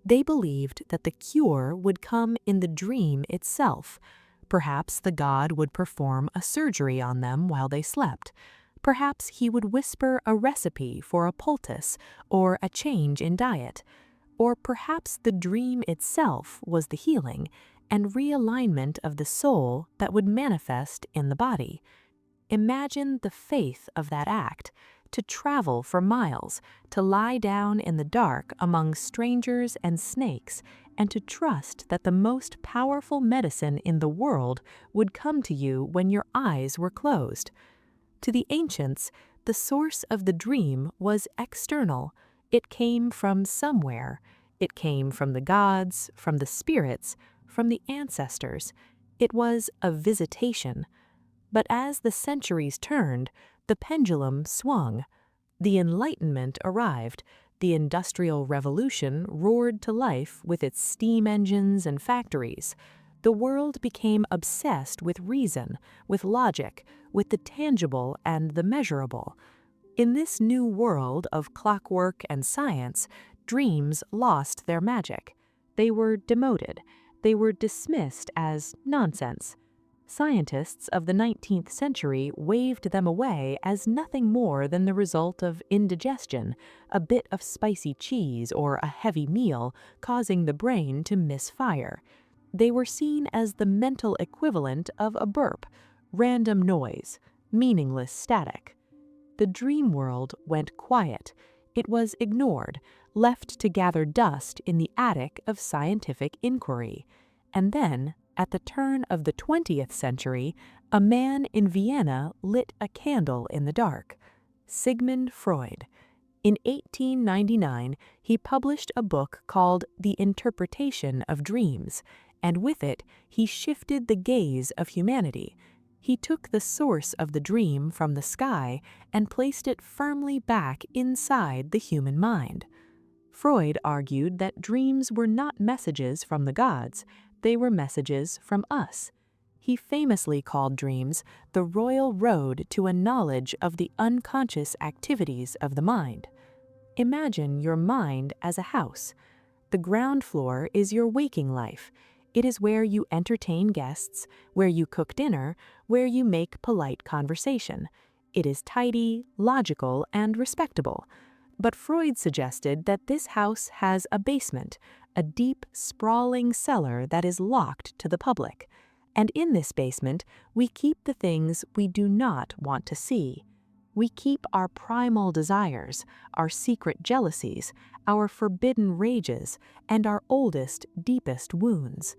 They believed that the cure would come in the dream itself. Perhaps the god would perform a surgery on them while they slept. Perhaps he would whisper a recipe for a poultice or a change in diet. Or perhaps the dream itself was the healing and realignment of the soul that would manifest in the body. Imagine the faith of that act, to travel for miles, to lie down in the dark among strangers and snakes, and to trust that the most powerful medicine in the world would come to you when your eyes were closed. To the ancients, the source of the dream was external. It came from somewhere. It came from the gods, from the spirits, from the ancestors. It was a visitation. But as the centuries turned, the pendulum swung. The Enlightenment arrived. The Industrial Revolution roared to life with its steam engines and factories. The world became obsessed with reason, with logic, with the tangible and the measurable. In this new world of clockwork and science, dreams lost their magic. They were demoted. They were dismissed as nonsense. Scientists of the 19th century waved them away as nothing more than the result of indigestion, a bit of spicy cheese or a heavy meal causing the brain to misfire. They were seen as the mental equivalent of a burp, random noise, meaningless static. The dream world went quiet. It was ignored, left to gather dust in the attic of scientific inquiry. And then, at the turn of the 20th century, a man in Vienna lit a candle in the dark. Sigmund Freud. In 1899, he published a book called The Interpretation of Dreams, and with it, he shifted the gaze of humanity. He took the source of the dream from the sky and placed it firmly back inside the human mind. Freud argued that dreams were not messages from the gods, they were messages from us. He famously called dreams the royal road to a knowledge of the unconscious activities of the mind. Imagine your mind as a house. The ground floor is your waking life. It is where you entertain guests, where you cook dinner, where you make polite conversation. It is tidy, logical, and respectable. But Freud suggested that this house has a basement, a deep, sprawling cellar that is locked to the public. And in this basement, we keep the things we do not want to see. We keep our primal desires, our secret jealousies, our forbidden rages, and our oldest, deepest wounds.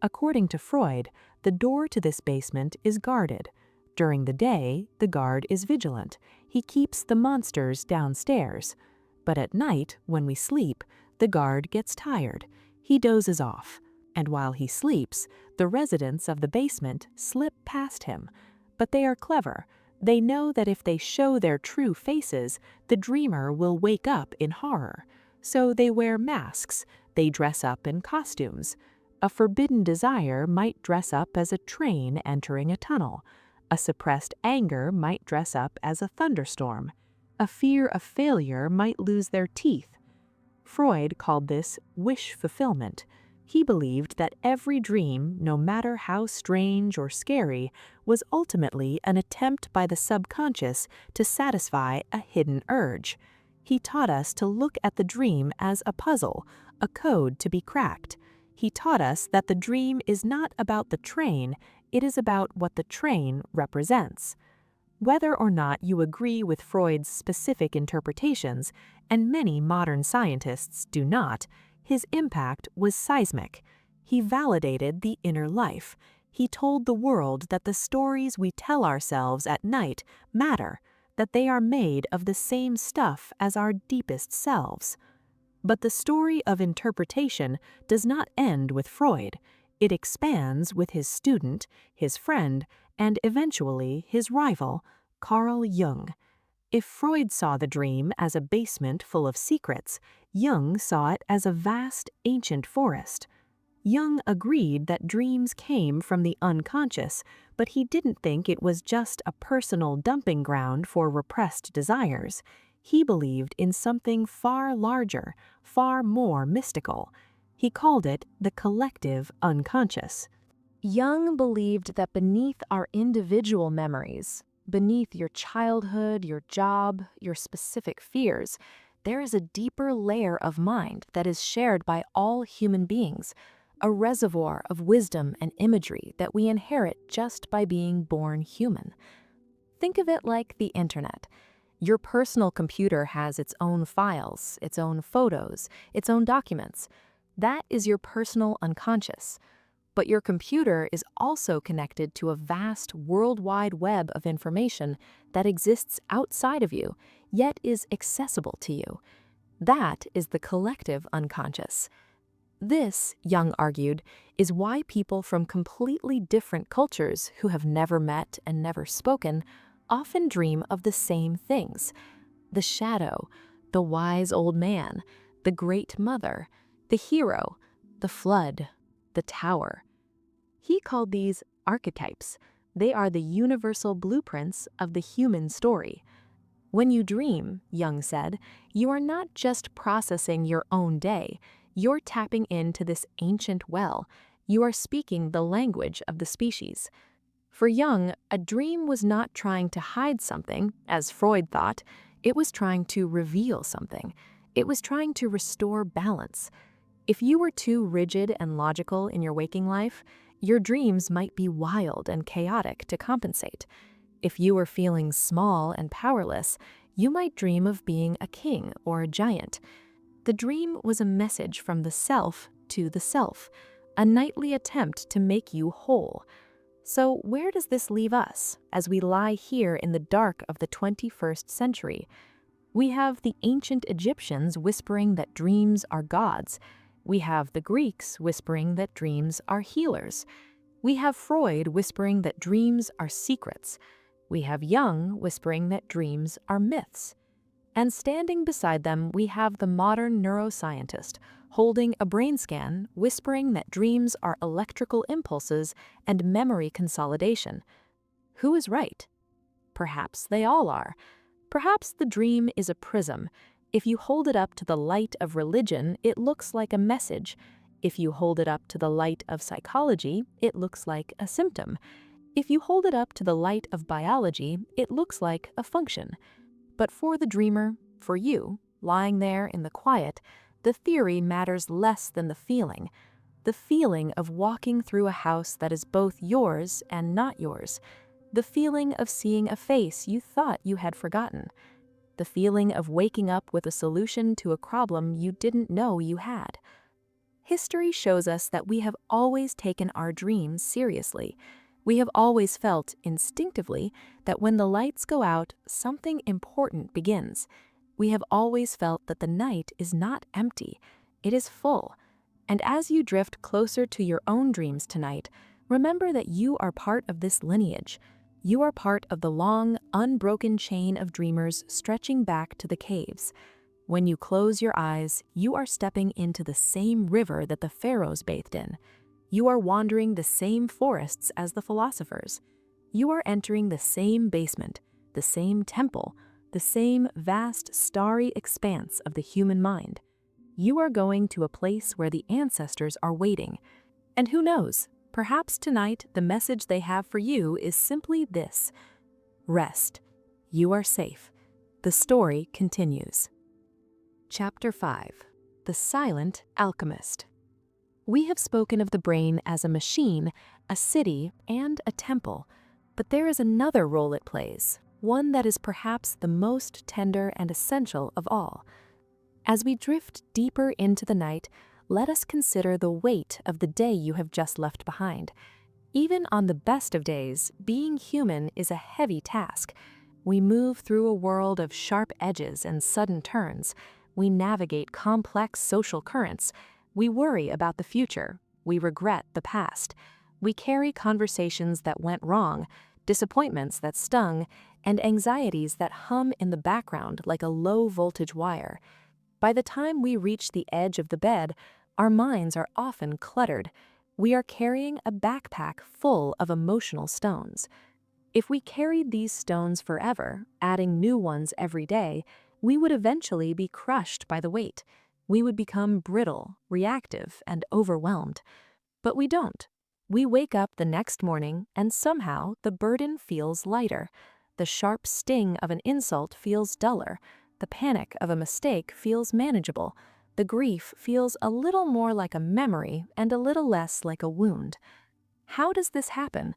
According to Freud, the door to this basement is guarded. During the day, the guard is vigilant. He keeps the monsters downstairs. But at night, when we sleep, the guard gets tired. He dozes off. And while he sleeps, the residents of the basement slip past him. But they are clever. They know that if they show their true faces, the dreamer will wake up in horror. So they wear masks. They dress up in costumes. A forbidden desire might dress up as a train entering a tunnel. A suppressed anger might dress up as a thunderstorm. A fear of failure might lose their teeth. Freud called this wish fulfillment. He believed that every dream, no matter how strange or scary, was ultimately an attempt by the subconscious to satisfy a hidden urge. He taught us to look at the dream as a puzzle, a code to be cracked. He taught us that the dream is not about the train, it is about what the train represents. Whether or not you agree with Freud's specific interpretations, and many modern scientists do not, his impact was seismic. He validated the inner life. He told the world that the stories we tell ourselves at night matter, that they are made of the same stuff as our deepest selves. But the story of interpretation does not end with Freud. It expands with his student, his friend, and eventually his rival, Carl Jung. If Freud saw the dream as a basement full of secrets, Jung saw it as a vast, ancient forest. Jung agreed that dreams came from the unconscious, but he didn't think it was just a personal dumping ground for repressed desires. He believed in something far larger, far more mystical. He called it the collective unconscious. Jung believed that beneath our individual memories, beneath your childhood, your job, your specific fears, there is a deeper layer of mind that is shared by all human beings, a reservoir of wisdom and imagery that we inherit just by being born human. Think of it like the internet. Your personal computer has its own files, its own photos, its own documents. That is your personal unconscious. But your computer is also connected to a vast worldwide web of information that exists outside of you, yet is accessible to you. That is the collective unconscious. This, Jung argued, is why people from completely different cultures who have never met and never spoken often dream of the same things: the shadow, the wise old man, the great mother, the hero, the flood, the tower. He called these archetypes. They are the universal blueprints of the human story. When you dream, Jung said, you are not just processing your own day, you're tapping into this ancient well. You are speaking the language of the species. For Jung, a dream was not trying to hide something, as Freud thought. It was trying to reveal something. It was trying to restore balance. If you were too rigid and logical in your waking life, your dreams might be wild and chaotic to compensate. If you were feeling small and powerless, you might dream of being a king or a giant. The dream was a message from the self to the self, a nightly attempt to make you whole. So where does this leave us as we lie here in the dark of the 21st century? We have the ancient Egyptians whispering that dreams are gods. We have the Greeks whispering that dreams are healers. We have Freud whispering that dreams are secrets. We have Jung whispering that dreams are myths. And standing beside them, we have the modern neuroscientist holding a brain scan, whispering that dreams are electrical impulses and memory consolidation. Who is right? Perhaps they all are. Perhaps the dream is a prism. If you hold it up to the light of religion, it looks like a message. If you hold it up to the light of psychology, it looks like a symptom. If you hold it up to the light of biology, it looks like a function. But for the dreamer, for you, lying there in the quiet, the theory matters less than the feeling. The feeling of walking through a house that is both yours and not yours. The feeling of seeing a face you thought you had forgotten. The feeling of waking up with a solution to a problem you didn't know you had. History shows us that we have always taken our dreams seriously. We have always felt, instinctively, that when the lights go out, something important begins. We have always felt that the night is not empty, it is full. And as you drift closer to your own dreams tonight, remember that you are part of this lineage. You are part of the long, unbroken chain of dreamers stretching back to the caves. When you close your eyes, you are stepping into the same river that the pharaohs bathed in. You are wandering the same forests as the philosophers. You are entering the same basement, the same temple, the same vast starry expanse of the human mind. You are going to a place where the ancestors are waiting. And who knows, perhaps tonight the message they have for you is simply this: rest. You are safe. The story continues. Chapter 5. The Silent Alchemist. We have spoken of the brain as a machine, a city, and a temple, but there is another role it plays, one that is perhaps the most tender and essential of all. As we drift deeper into the night, let us consider the weight of the day you have just left behind. Even on the best of days, being human is a heavy task. We move through a world of sharp edges and sudden turns. We navigate complex social currents. We worry about the future. We regret the past. We carry conversations that went wrong, disappointments that stung, and anxieties that hum in the background like a low-voltage wire. By the time we reach the edge of the bed, our minds are often cluttered. We are carrying a backpack full of emotional stones. If we carried these stones forever, adding new ones every day, we would eventually be crushed by the weight. We would become brittle, reactive, and overwhelmed. But we don't. We wake up the next morning, and somehow the burden feels lighter. The sharp sting of an insult feels duller. The panic of a mistake feels manageable. The grief feels a little more like a memory and a little less like a wound. How does this happen?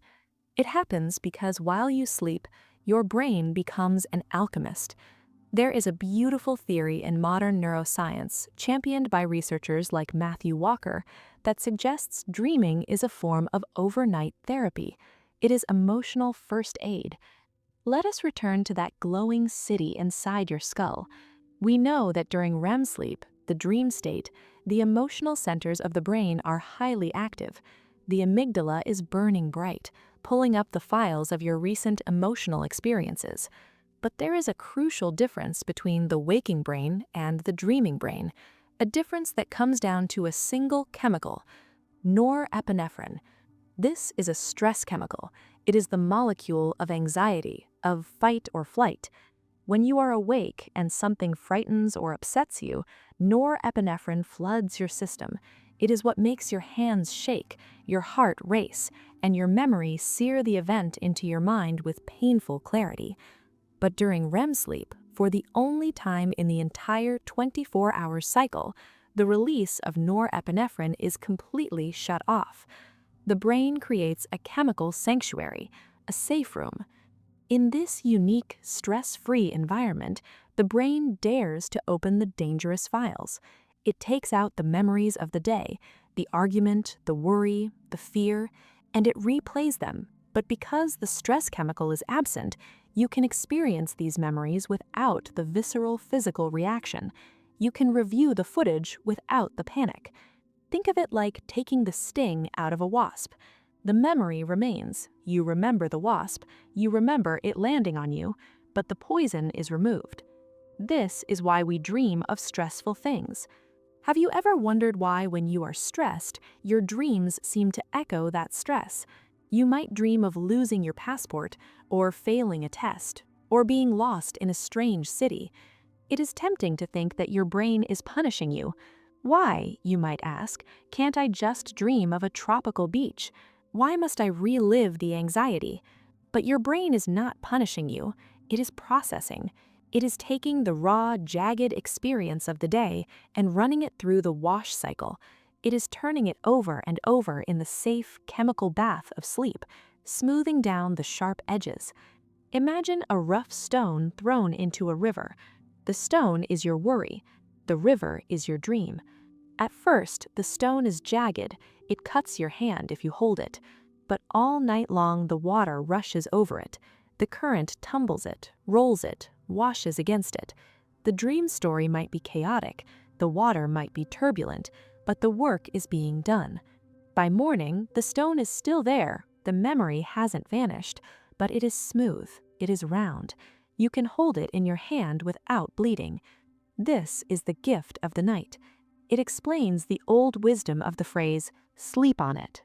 It happens because while you sleep, your brain becomes an alchemist. There is a beautiful theory in modern neuroscience, championed by researchers like Matthew Walker, that suggests dreaming is a form of overnight therapy. It is emotional first aid. Let us return to that glowing city inside your skull. We know that during REM sleep, the dream state, the emotional centers of the brain are highly active. The amygdala is burning bright, pulling up the files of your recent emotional experiences. But there is a crucial difference between the waking brain and the dreaming brain, a difference that comes down to a single chemical, norepinephrine. This is a stress chemical. It is the molecule of anxiety, of fight or flight. When you are awake and something frightens or upsets you, norepinephrine floods your system. It is what makes your hands shake, your heart race, and your memory sear the event into your mind with painful clarity. But during REM sleep, for the only time in the entire 24-hour cycle, the release of norepinephrine is completely shut off. The brain creates a chemical sanctuary, a safe room. In this unique, stress-free environment, the brain dares to open the dangerous files. It takes out the memories of the day, the argument, the worry, the fear, and it replays them. But because the stress chemical is absent, you can experience these memories without the visceral physical reaction. You can review the footage without the panic. Think of it like taking the sting out of a wasp. The memory remains. You remember the wasp, you remember it landing on you, but the poison is removed. This is why we dream of stressful things. Have you ever wondered why, when you are stressed, your dreams seem to echo that stress? You might dream of losing your passport, or failing a test, or being lost in a strange city. It is tempting to think that your brain is punishing you. Why, you might ask, can't I just dream of a tropical beach? Why must I relive the anxiety? But your brain is not punishing you. It is processing. It is taking the raw, jagged experience of the day and running it through the wash cycle. It is turning it over and over in the safe, chemical bath of sleep, smoothing down the sharp edges. Imagine a rough stone thrown into a river. The stone is your worry. The river is your dream. At first, the stone is jagged. It cuts your hand if you hold it. But all night long, the water rushes over it. The current tumbles it, rolls it, washes against it. The dream story might be chaotic. The water might be turbulent, but the work is being done. By morning, the stone is still there. The memory hasn't vanished, but it is smooth. It is round. You can hold it in your hand without bleeding. This is the gift of the night. It explains the old wisdom of the phrase, "sleep on it."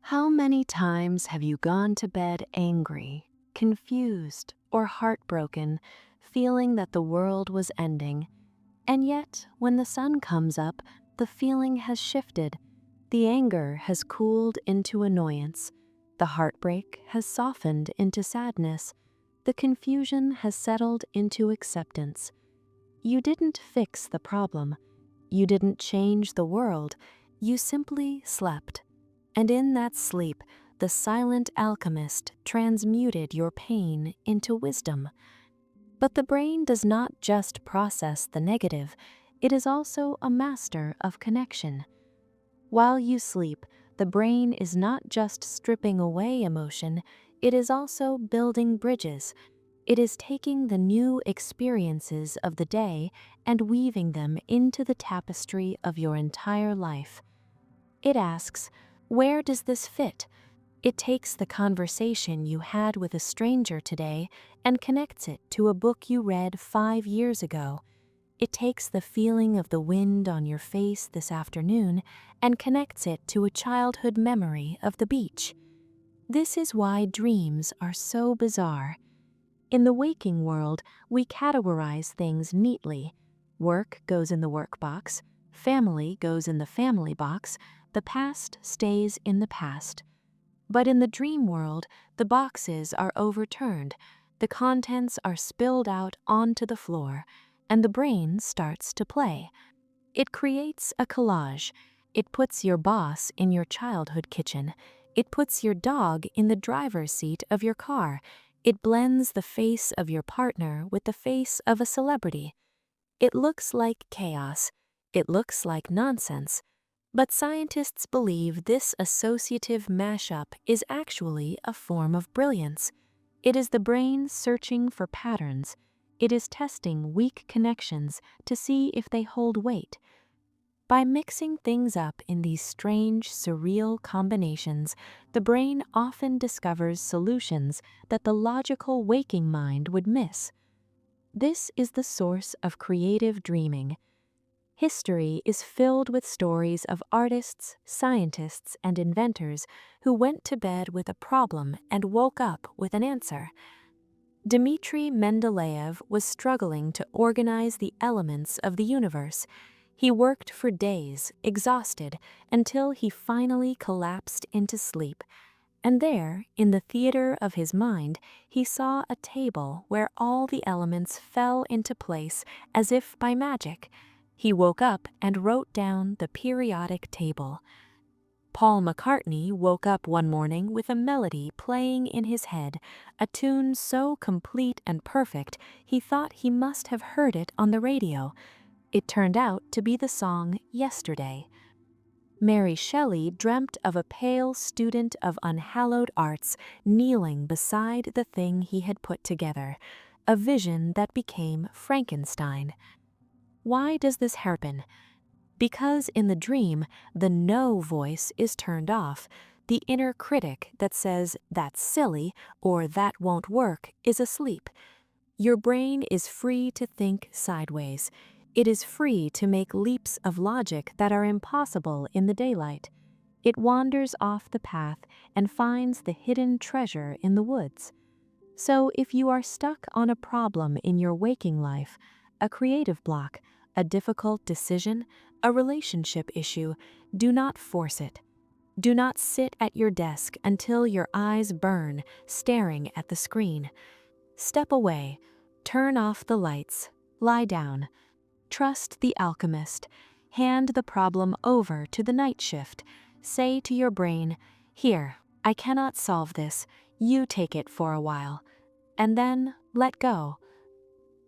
How many times have you gone to bed angry, confused, or heartbroken, feeling that the world was ending? And yet, when the sun comes up, the feeling has shifted. The anger has cooled into annoyance. The heartbreak has softened into sadness. The confusion has settled into acceptance. You didn't fix the problem. You didn't change the world. You simply slept. And in that sleep, the silent alchemist transmuted your pain into wisdom. But the brain does not just process the negative, it is also a master of connection. While you sleep, the brain is not just stripping away emotion, it is also building bridges. It is taking the new experiences of the day and weaving them into the tapestry of your entire life. It asks, where does this fit? It takes the conversation you had with a stranger today and connects it to a book you read 5 years ago. It takes the feeling of the wind on your face this afternoon and connects it to a childhood memory of the beach. This is why dreams are so bizarre. In the waking world, we categorize things neatly. Work goes in the work box, family goes in the family box, the past stays in the past. But in the dream world, the boxes are overturned, the contents are spilled out onto the floor, and the brain starts to play. It creates a collage. It puts your boss in your childhood kitchen. It puts your dog in the driver's seat of your car. It blends the face of your partner with the face of a celebrity. It looks like chaos. It looks like nonsense. But scientists believe this associative mashup is actually a form of brilliance. It is the brain searching for patterns. It is testing weak connections to see if they hold weight. By mixing things up in these strange, surreal combinations, the brain often discovers solutions that the logical waking mind would miss. This is the source of creative dreaming. History is filled with stories of artists, scientists, and inventors who went to bed with a problem and woke up with an answer. Dmitri Mendeleev was struggling to organize the elements of the universe. He worked for days, exhausted, until he finally collapsed into sleep. And there, in the theater of his mind, he saw a table where all the elements fell into place as if by magic. He woke up and wrote down the periodic table. Paul McCartney woke up one morning with a melody playing in his head, a tune so complete and perfect he thought he must have heard it on the radio. It turned out to be the song Yesterday. Mary Shelley dreamt of a pale student of unhallowed arts kneeling beside the thing he had put together, a vision that became Frankenstein. Why does this happen? Because in the dream, the no voice is turned off. The inner critic that says, "That's silly," or "That won't work," is asleep. Your brain is free to think sideways. It is free to make leaps of logic that are impossible in the daylight. It wanders off the path and finds the hidden treasure in the woods. So if you are stuck on a problem in your waking life, a creative block, a difficult decision, a relationship issue, do not force it. Do not sit at your desk until your eyes burn, staring at the screen. Step away, turn off the lights, lie down. Trust the alchemist. Hand the problem over to the night shift. Say to your brain, "Here, I cannot solve this. You take it for a while." And then let go.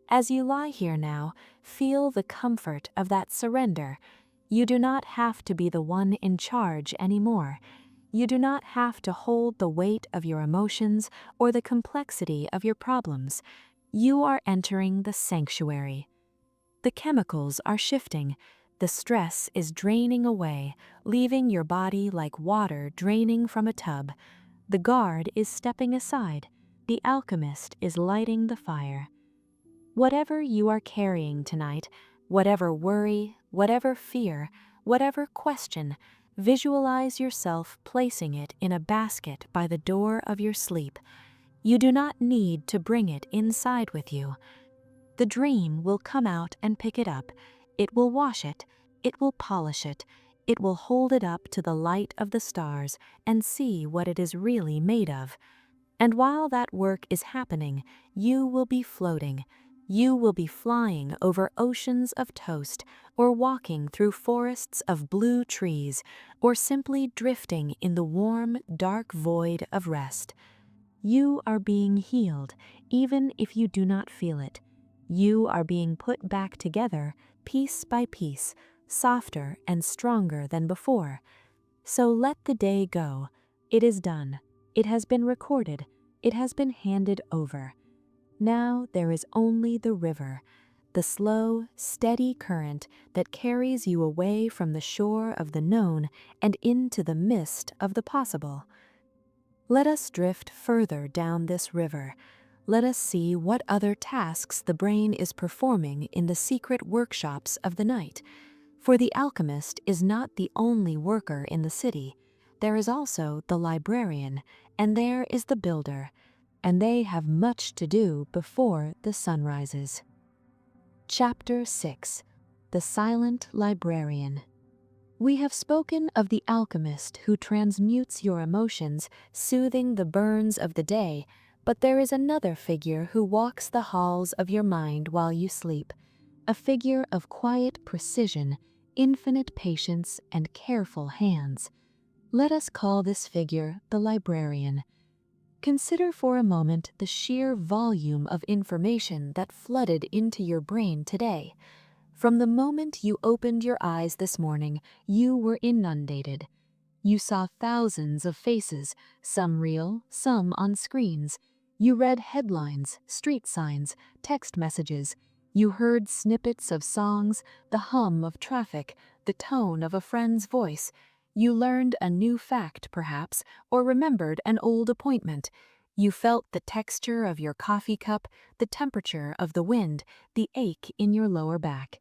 As you lie here now, feel the comfort of that surrender. You do not have to be the one in charge anymore. You do not have to hold the weight of your emotions or the complexity of your problems. You are entering the sanctuary. The chemicals are shifting. The stress is draining away, leaving your body like water draining from a tub. The guard is stepping aside. The alchemist is lighting the fire. Whatever you are carrying tonight, whatever worry, whatever fear, whatever question, visualize yourself placing it in a basket by the door of your sleep. You do not need to bring it inside with you. The dream will come out and pick it up. It will wash it. It will polish it. It will hold it up to the light of the stars and see what it is really made of. And while that work is happening, you will be floating. You will be flying over oceans of toast, or walking through forests of blue trees, or simply drifting in the warm, dark void of rest. You are being healed, even if you do not feel it. You are being put back together, piece by piece, softer and stronger than before. So let the day go. It is done. It has been recorded. It has been handed over. Now there is only the river, the slow, steady current that carries you away from the shore of the known and into the mist of the possible. Let us drift further down this river. Let us see what other tasks the brain is performing in the secret workshops of the night. For the alchemist is not the only worker in the city. There is also the librarian, and there is the builder, and they have much to do before the sun rises. Chapter 6. The Silent Librarian. We have spoken of the alchemist who transmutes your emotions, soothing the burns of the day, but there is another figure who walks the halls of your mind while you sleep, a figure of quiet precision, infinite patience, and careful hands. Let us call this figure the librarian. Consider for a moment the sheer volume of information that flooded into your brain today. From the moment you opened your eyes this morning, you were inundated. You saw thousands of faces, some real, some on screens. You read headlines, street signs, text messages. You heard snippets of songs, the hum of traffic, the tone of a friend's voice. You learned a new fact, perhaps, or remembered an old appointment. You felt the texture of your coffee cup, the temperature of the wind, the ache in your lower back.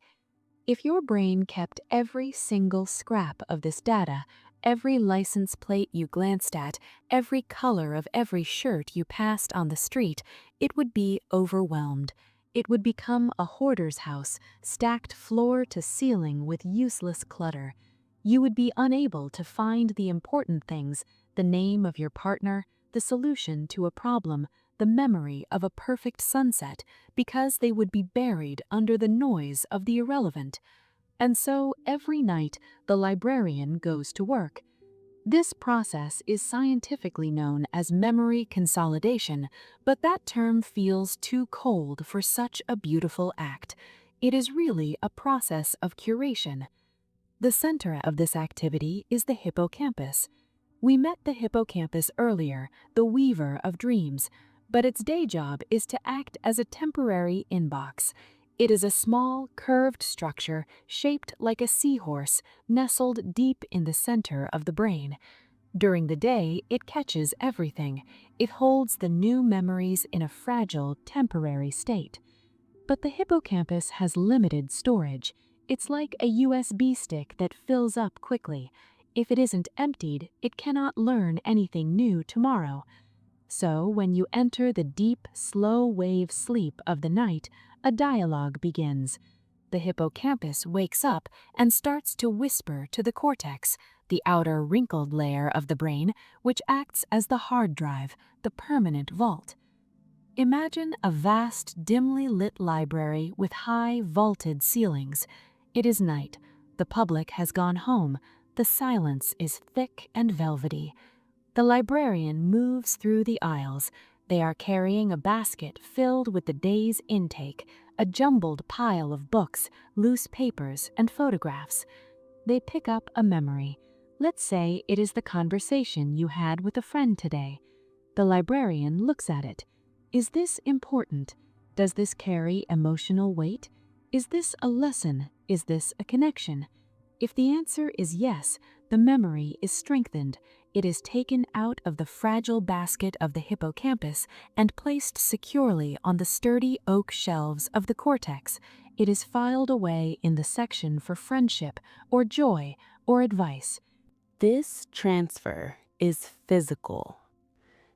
If your brain kept every single scrap of this data, every license plate you glanced at, every color of every shirt you passed on the street, it would be overwhelmed. It would become a hoarder's house, stacked floor to ceiling with useless clutter. You would be unable to find the important things, the name of your partner, the solution to a problem, the memory of a perfect sunset, because they would be buried under the noise of the irrelevant. And so every night the librarian goes to work. This process is scientifically known as memory consolidation, but that term feels too cold for such a beautiful act. It is really a process of curation. The center of this activity is the hippocampus. We met the hippocampus earlier, the weaver of dreams, but its day job is to act as a temporary inbox. It is a small, curved structure shaped like a seahorse, nestled deep in the center of the brain. During the day, it catches everything. It holds the new memories in a fragile, temporary state. But the hippocampus has limited storage. It's like a USB stick that fills up quickly. If it isn't emptied, it cannot learn anything new tomorrow. So when you enter the deep, slow wave sleep of the night, a dialogue begins. The hippocampus wakes up and starts to whisper to the cortex, the outer wrinkled layer of the brain, which acts as the hard drive, the permanent vault. Imagine a vast, dimly lit library with high, vaulted ceilings. It is night. The public has gone home. The silence is thick and velvety. The librarian moves through the aisles. They are carrying a basket filled with the day's intake, a jumbled pile of books, loose papers, and photographs. They pick up a memory. Let's say it is the conversation you had with a friend today. The librarian looks at it. Is this important? Does this carry emotional weight? Is this a lesson? Is this a connection? If the answer is yes, the memory is strengthened. It is taken out of the fragile basket of the hippocampus and placed securely on the sturdy oak shelves of the cortex. It is filed away in the section for friendship or joy or advice. This transfer is physical.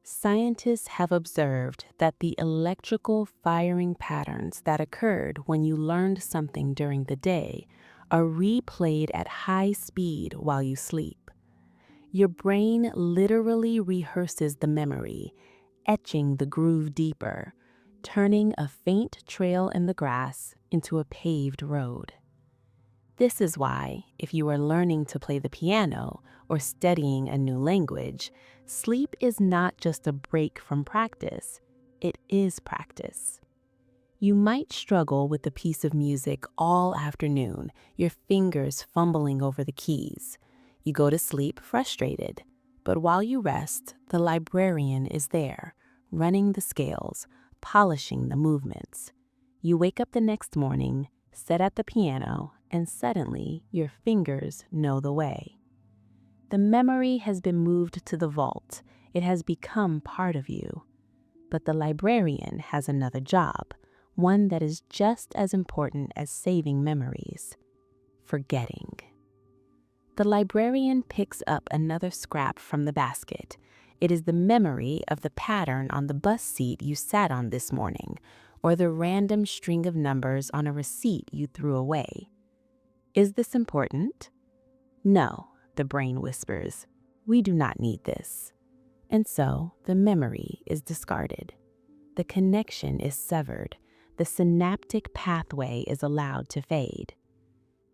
Scientists have observed that the electrical firing patterns that occurred when you learned something during the day are replayed at high speed while you sleep. Your brain literally rehearses the memory, etching the groove deeper, turning a faint trail in the grass into a paved road. This is why, if you are learning to play the piano or studying a new language, sleep is not just a break from practice, it is practice. You might struggle with a piece of music all afternoon, your fingers fumbling over the keys. You go to sleep frustrated, but while you rest, the librarian is there, running the scales, polishing the movements. You wake up the next morning, sit at the piano, and suddenly your fingers know the way. The memory has been moved to the vault. It has become part of you. But the librarian has another job, one that is just as important as saving memories: forgetting. The librarian picks up another scrap from the basket. It is the memory of the pattern on the bus seat you sat on this morning, or the random string of numbers on a receipt you threw away. Is this important? No, the brain whispers. We do not need this. And so the memory is discarded. The connection is severed. The synaptic pathway is allowed to fade.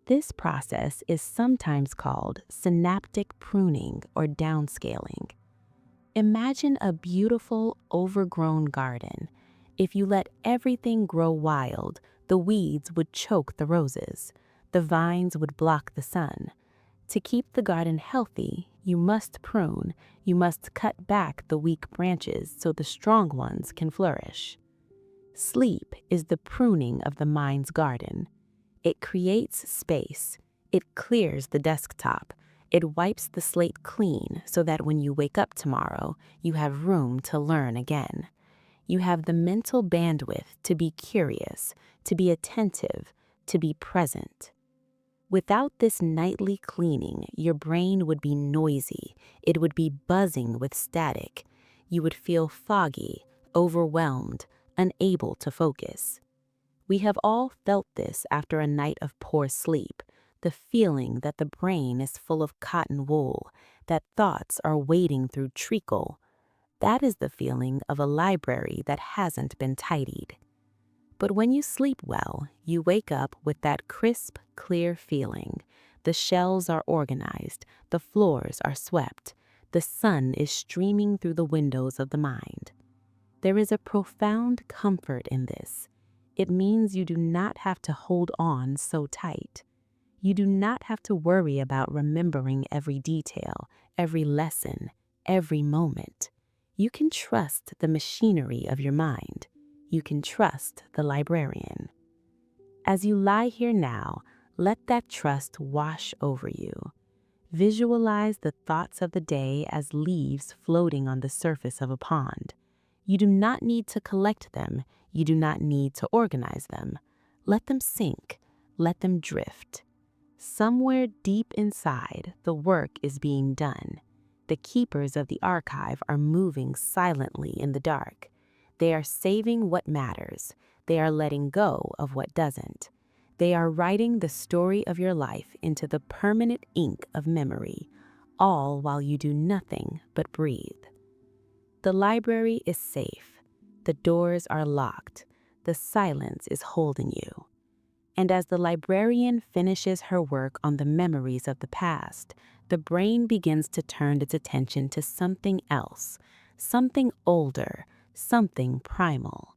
This process is sometimes called synaptic pruning or downscaling. Imagine a beautiful, overgrown garden. If you let everything grow wild, the weeds would choke the roses. The vines would block the sun. To keep the garden healthy, you must prune. You must cut back the weak branches so the strong ones can flourish. Sleep is the pruning of the mind's garden. It creates space. It clears the desktop. It wipes the slate clean so that when you wake up tomorrow, you have room to learn again. You have the mental bandwidth to be curious, to be attentive, to be present. Without this nightly cleaning, your brain would be noisy. It would be buzzing with static. You would feel foggy, overwhelmed, unable to focus. We have all felt this after a night of poor sleep, the feeling that the brain is full of cotton wool, that thoughts are wading through treacle. That is the feeling of a library that hasn't been tidied. But when you sleep well, you wake up with that crisp, clear feeling. The shelves are organized, the floors are swept, the sun is streaming through the windows of the mind. There is a profound comfort in this. It means you do not have to hold on so tight. You do not have to worry about remembering every detail, every lesson, every moment. You can trust the machinery of your mind. You can trust the librarian. As you lie here now, let that trust wash over you. Visualize the thoughts of the day as leaves floating on the surface of a pond. You do not need to collect them. You do not need to organize them. Let them sink. Let them drift. Somewhere deep inside, the work is being done. The keepers of the archive are moving silently in the dark. They are saving what matters. They are letting go of what doesn't. They are writing the story of your life into the permanent ink of memory, all while you do nothing but breathe. The library is safe. The doors are locked. The silence is holding you. And as the librarian finishes her work on the memories of the past, the brain begins to turn its attention to something else, something older, something primal.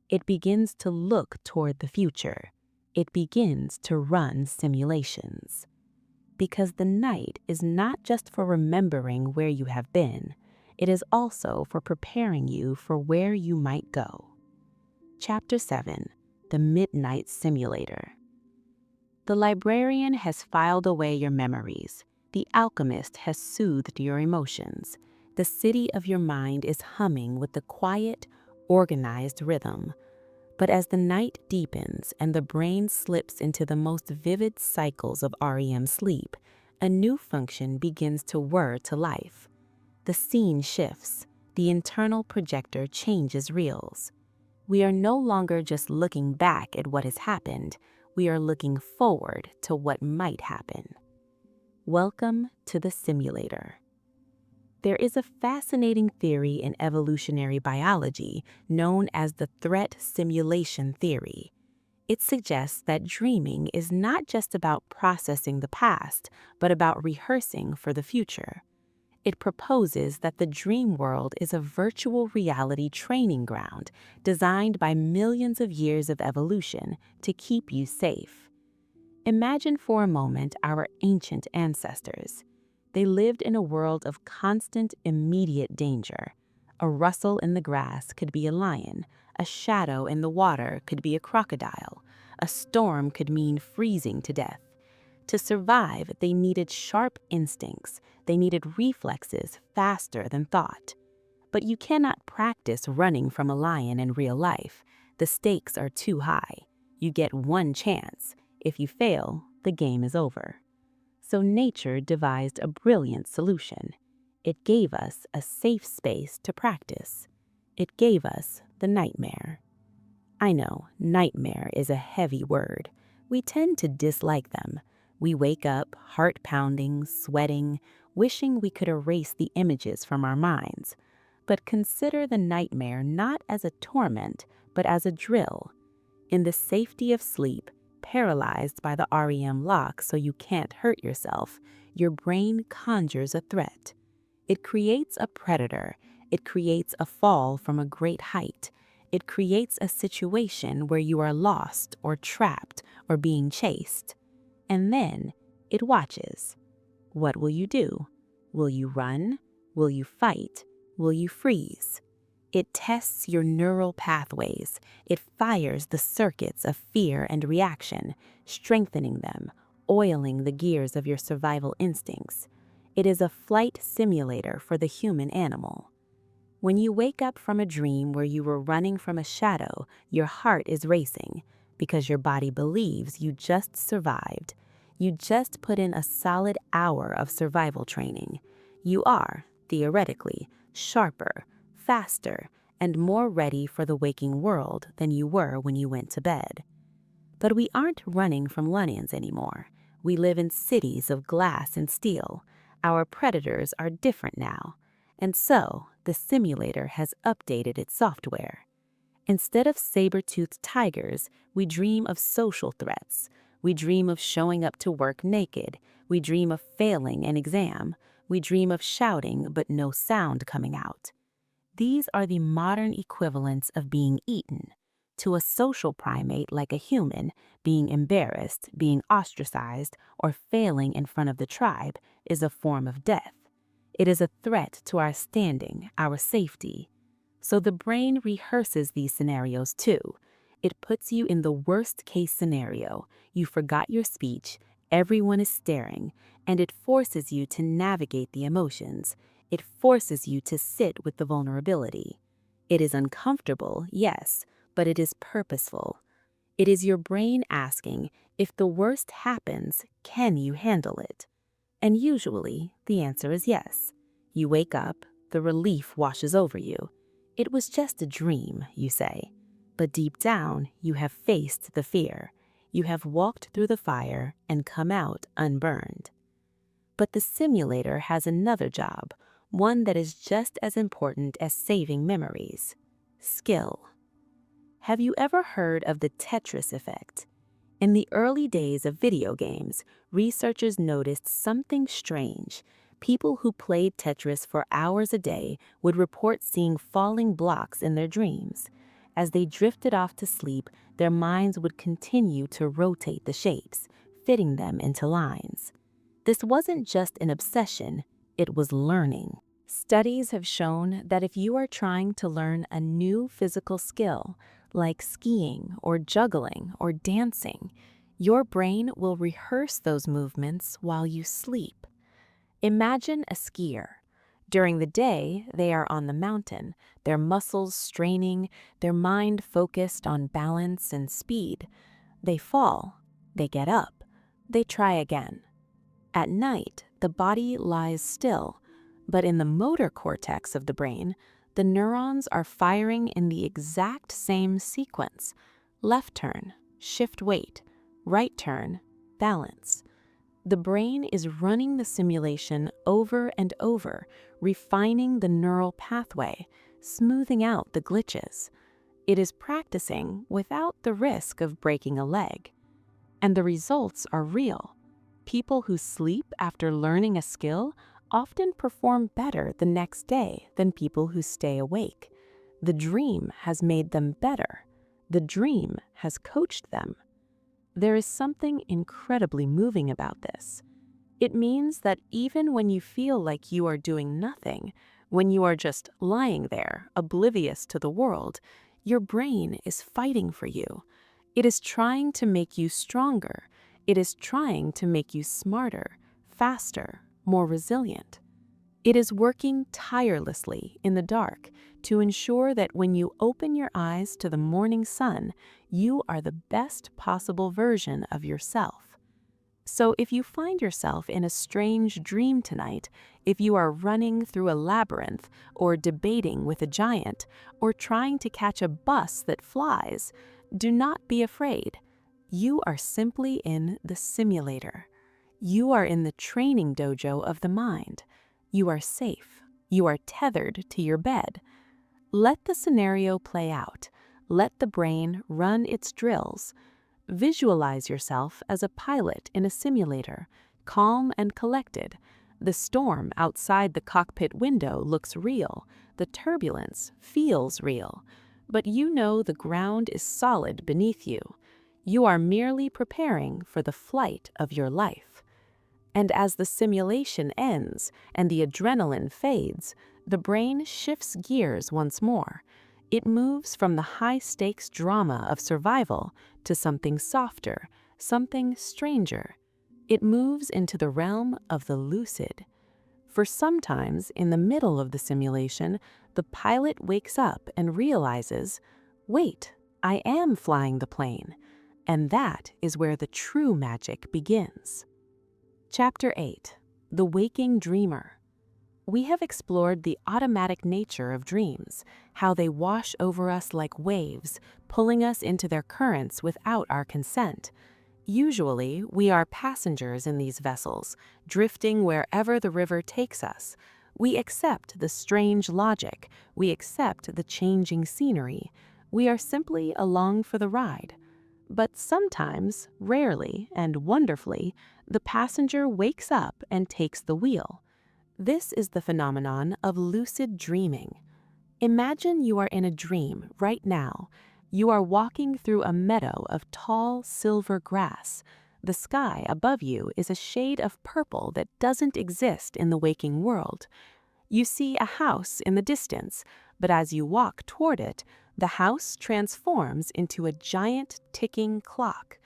It begins to look toward the future. It begins to run simulations. Because the night is not just for remembering where you have been, it is also for preparing you for where you might go. Chapter 7: The Midnight Simulator. The librarian has filed away your memories. The alchemist has soothed your emotions. The city of your mind is humming with the quiet, organized rhythm. But as the night deepens and the brain slips into the most vivid cycles of REM sleep, a new function begins to whir to life. The scene shifts. The internal projector changes reels. We are no longer just looking back at what has happened. We are looking forward to what might happen. Welcome to the simulator. There is a fascinating theory in evolutionary biology known as the threat simulation theory. It suggests that dreaming is not just about processing the past, but about rehearsing for the future. It proposes that the dream world is a virtual reality training ground designed by millions of years of evolution to keep you safe. Imagine for a moment our ancient ancestors. They lived in a world of constant, immediate danger. A rustle in the grass could be a lion. A shadow in the water could be a crocodile. A storm could mean freezing to death. To survive, they needed sharp instincts. They needed reflexes faster than thought. But you cannot practice running from a lion in real life. The stakes are too high. You get one chance. If you fail, the game is over. So nature devised a brilliant solution. It gave us a safe space to practice. It gave us the nightmare. I know, nightmare is a heavy word. We tend to dislike them. We wake up, heart pounding, sweating, wishing we could erase the images from our minds. But consider the nightmare not as a torment, but as a drill. In the safety of sleep, paralyzed by the REM lock so you can't hurt yourself, your brain conjures a threat. It creates a predator. It creates a fall from a great height. It creates a situation where you are lost or trapped or being chased. And then it watches. What will you do? Will you run? Will you fight? Will you freeze? It tests your neural pathways. It fires the circuits of fear and reaction, strengthening them, oiling the gears of your survival instincts. It is a flight simulator for the human animal. When you wake up from a dream where you were running from a shadow, your heart is racing because your body believes you just survived. You just put in a solid hour of survival training. You are, theoretically, sharper, faster, and more ready for the waking world than you were when you went to bed. But we aren't running from lions anymore. We live in cities of glass and steel. Our predators are different now. And so, the simulator has updated its software. Instead of saber-toothed tigers, we dream of social threats. We dream of showing up to work naked. We dream of failing an exam. We dream of shouting but no sound coming out. These are the modern equivalents of being eaten. To a social primate like a human, being embarrassed, being ostracized, or failing in front of the tribe is a form of death. It is a threat to our standing, our safety. So the brain rehearses these scenarios too. It puts you in the worst case scenario. You forgot your speech, everyone is staring, and it forces you to navigate the emotions. It forces you to sit with the vulnerability. It is uncomfortable, yes, but it is purposeful. It is your brain asking, if the worst happens, can you handle it? And usually, the answer is yes. You wake up, the relief washes over you. It was just a dream, you say. But deep down, you have faced the fear. You have walked through the fire and come out unburned. But the simulator has another job, one that is just as important as saving memories: skill. Have you ever heard of the Tetris effect? In the early days of video games, researchers noticed something strange. People who played Tetris for hours a day would report seeing falling blocks in their dreams. As they drifted off to sleep, their minds would continue to rotate the shapes, fitting them into lines. This wasn't just an obsession, it was learning. Studies have shown that if you are trying to learn a new physical skill, like skiing or juggling or dancing, your brain will rehearse those movements while you sleep. Imagine a skier. During the day, they are on the mountain, their muscles straining, their mind focused on balance and speed. They fall, they get up, they try again. At night, the body lies still, but in the motor cortex of the brain, the neurons are firing in the exact same sequence: left turn, shift weight, right turn, balance. The brain is running the simulation over and over, refining the neural pathway, smoothing out the glitches. It is practicing without the risk of breaking a leg. And the results are real. People who sleep after learning a skill often perform better the next day than people who stay awake. The dream has made them better. The dream has coached them. There is something incredibly moving about this. It means that even when you feel like you are doing nothing, when you are just lying there, oblivious to the world, your brain is fighting for you. It is trying to make you stronger. It is trying to make you smarter, faster, more resilient. It is working tirelessly in the dark to ensure that when you open your eyes to the morning sun, you are the best possible version of yourself. So if you find yourself in a strange dream tonight, if you are running through a labyrinth, or debating with a giant, or trying to catch a bus that flies, do not be afraid. You are simply in the simulator. You are in the training dojo of the mind. You are safe. You are tethered to your bed. Let the scenario play out. Let the brain run its drills. Visualize yourself as a pilot in a simulator, calm and collected. The storm outside the cockpit window looks real. The turbulence feels real. But you know the ground is solid beneath you. You are merely preparing for the flight of your life. And as the simulation ends and the adrenaline fades, The brain shifts gears once more. It moves from the high-stakes drama of survival to something softer, something stranger. It moves into the realm of the lucid. For sometimes, in the middle of the simulation, the pilot wakes up and realizes, wait, I am flying the plane. And that is where the true magic begins. Chapter 8. The Waking Dreamer. We have explored the automatic nature of dreams, how they wash over us like waves, pulling us into their currents without our consent. Usually, we are passengers in these vessels, drifting wherever the river takes us. We accept the strange logic, we accept the changing scenery. We are simply along for the ride. But sometimes, rarely, and wonderfully, the passenger wakes up and takes the wheel. This is the phenomenon of lucid dreaming. Imagine you are in a dream right now. You are walking through a meadow of tall silver grass. The sky above you is a shade of purple that doesn't exist in the waking world. You see a house in the distance, but as you walk toward it, the house transforms into a giant ticking clock.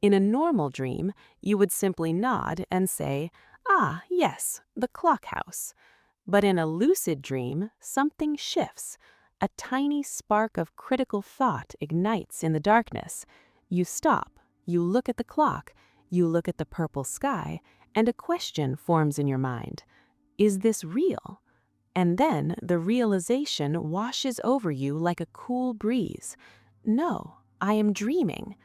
In a normal dream, you would simply nod and say, "Ah, yes, the clock house." But in a lucid dream, something shifts. A tiny spark of critical thought ignites in the darkness. You stop, you look at the clock, you look at the purple sky, and a question forms in your mind. Is this real? And then the realization washes over you like a cool breeze. No, I am dreaming.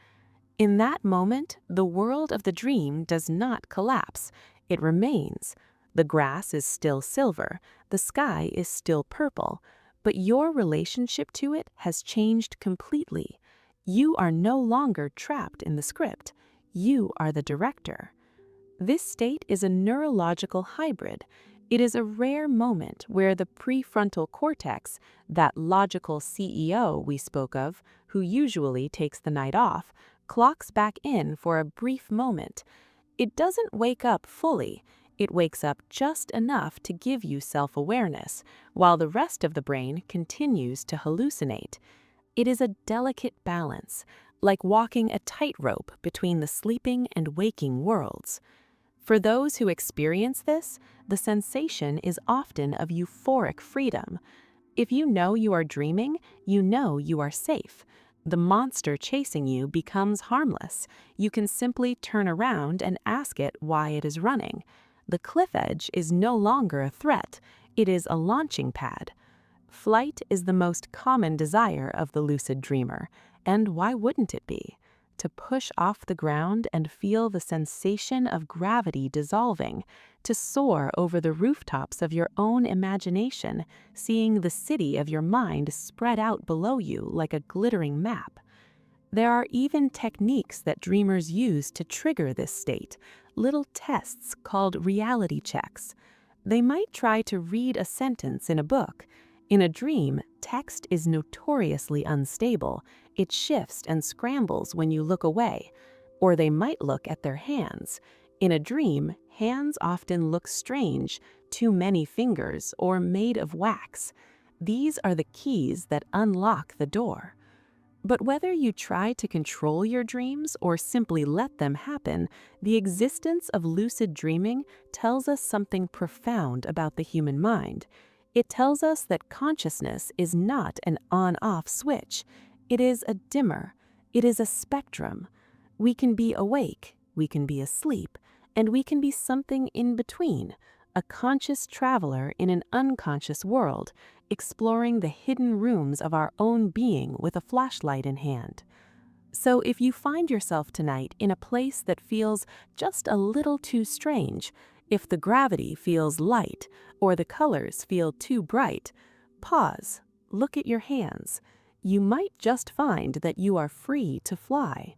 In that moment, the world of the dream does not collapse. It remains. The grass is still silver, the sky is still purple, but your relationship to it has changed completely. You are no longer trapped in the script. You are the director. This state is a neurological hybrid. It is a rare moment where the prefrontal cortex, that logical CEO we spoke of, who usually takes the night off, clocks back in for a brief moment. It doesn't wake up fully. It wakes up just enough to give you self-awareness, while the rest of the brain continues to hallucinate. It is a delicate balance, like walking a tightrope between the sleeping and waking worlds. For those who experience this, the sensation is often of euphoric freedom. If you know you are dreaming, you know you are safe. The monster chasing you becomes harmless. You can simply turn around and ask it why it is running. The cliff edge is no longer a threat. It is a launching pad. Flight is the most common desire of the lucid dreamer, and why wouldn't it be? To push off the ground and feel the sensation of gravity dissolving, to soar over the rooftops of your own imagination, seeing the city of your mind spread out below you like a glittering map. There are even techniques that dreamers use to trigger this state, little tests called reality checks. They might try to read a sentence in a book. In a dream, text is notoriously unstable. It shifts and scrambles when you look away. Or they might look at their hands. In a dream, hands often look strange, too many fingers, or made of wax. These are the keys that unlock the door. But whether you try to control your dreams or simply let them happen, the existence of lucid dreaming tells us something profound about the human mind. It tells us that consciousness is not an on-off switch. It is a dimmer. It is a spectrum. We can be awake, we can be asleep, and we can be something in between, a conscious traveler in an unconscious world, exploring the hidden rooms of our own being with a flashlight in hand. So if you find yourself tonight in a place that feels just a little too strange, if the gravity feels light or the colors feel too bright, pause, look at your hands. You might just find that you are free to fly.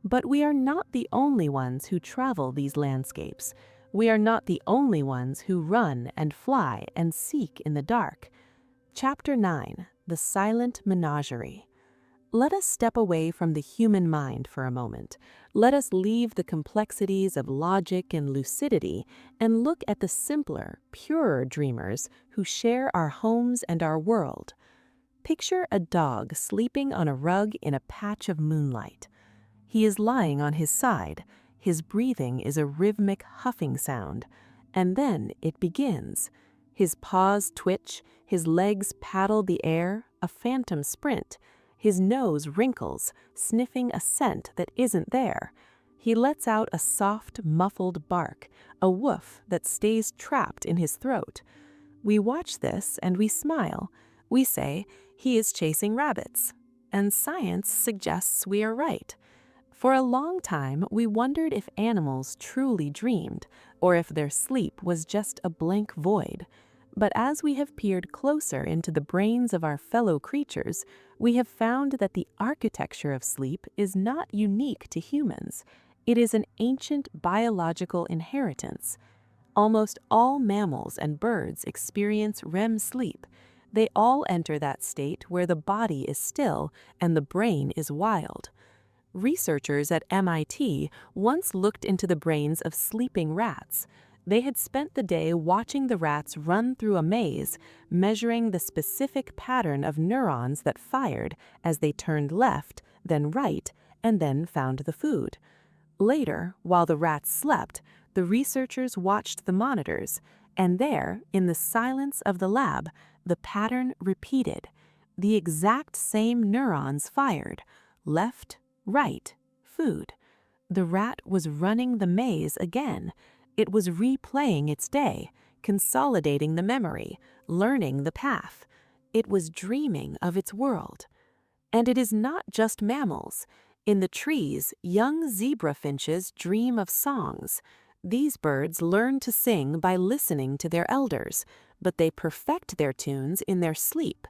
But we are not the only ones who travel these landscapes. We are not the only ones who run and fly and seek in the dark. Chapter 9. The Silent Menagerie. Let us step away from the human mind for a moment. Let us leave the complexities of logic and lucidity and look at the simpler, purer dreamers who share our homes and our world. Picture a dog sleeping on a rug in a patch of moonlight. He is lying on his side. His breathing is a rhythmic huffing sound. And then it begins. His paws twitch, his legs paddle the air, a phantom sprint. His nose wrinkles, sniffing a scent that isn't there. He lets out a soft, muffled bark, a woof that stays trapped in his throat. We watch this and we smile. We say, he is chasing rabbits. And science suggests we are right. For a long time, we wondered if animals truly dreamed, or if their sleep was just a blank void. But as we have peered closer into the brains of our fellow creatures, we have found that the architecture of sleep is not unique to humans. It is an ancient biological inheritance. Almost all mammals and birds experience REM sleep. They all enter that state where the body is still and the brain is wild. Researchers at MIT once looked into the brains of sleeping rats. They had spent the day watching the rats run through a maze, measuring the specific pattern of neurons that fired as they turned left, then right, and then found the food. Later, while the rats slept, the researchers watched the monitors, and there, in the silence of the lab, the pattern repeated. The exact same neurons fired, left, right, food. The rat was running the maze again. It was replaying its day, consolidating the memory, learning the path. It was dreaming of its world. And it is not just mammals. In the trees, young zebra finches dream of songs. These birds learn to sing by listening to their elders, but they perfect their tunes in their sleep.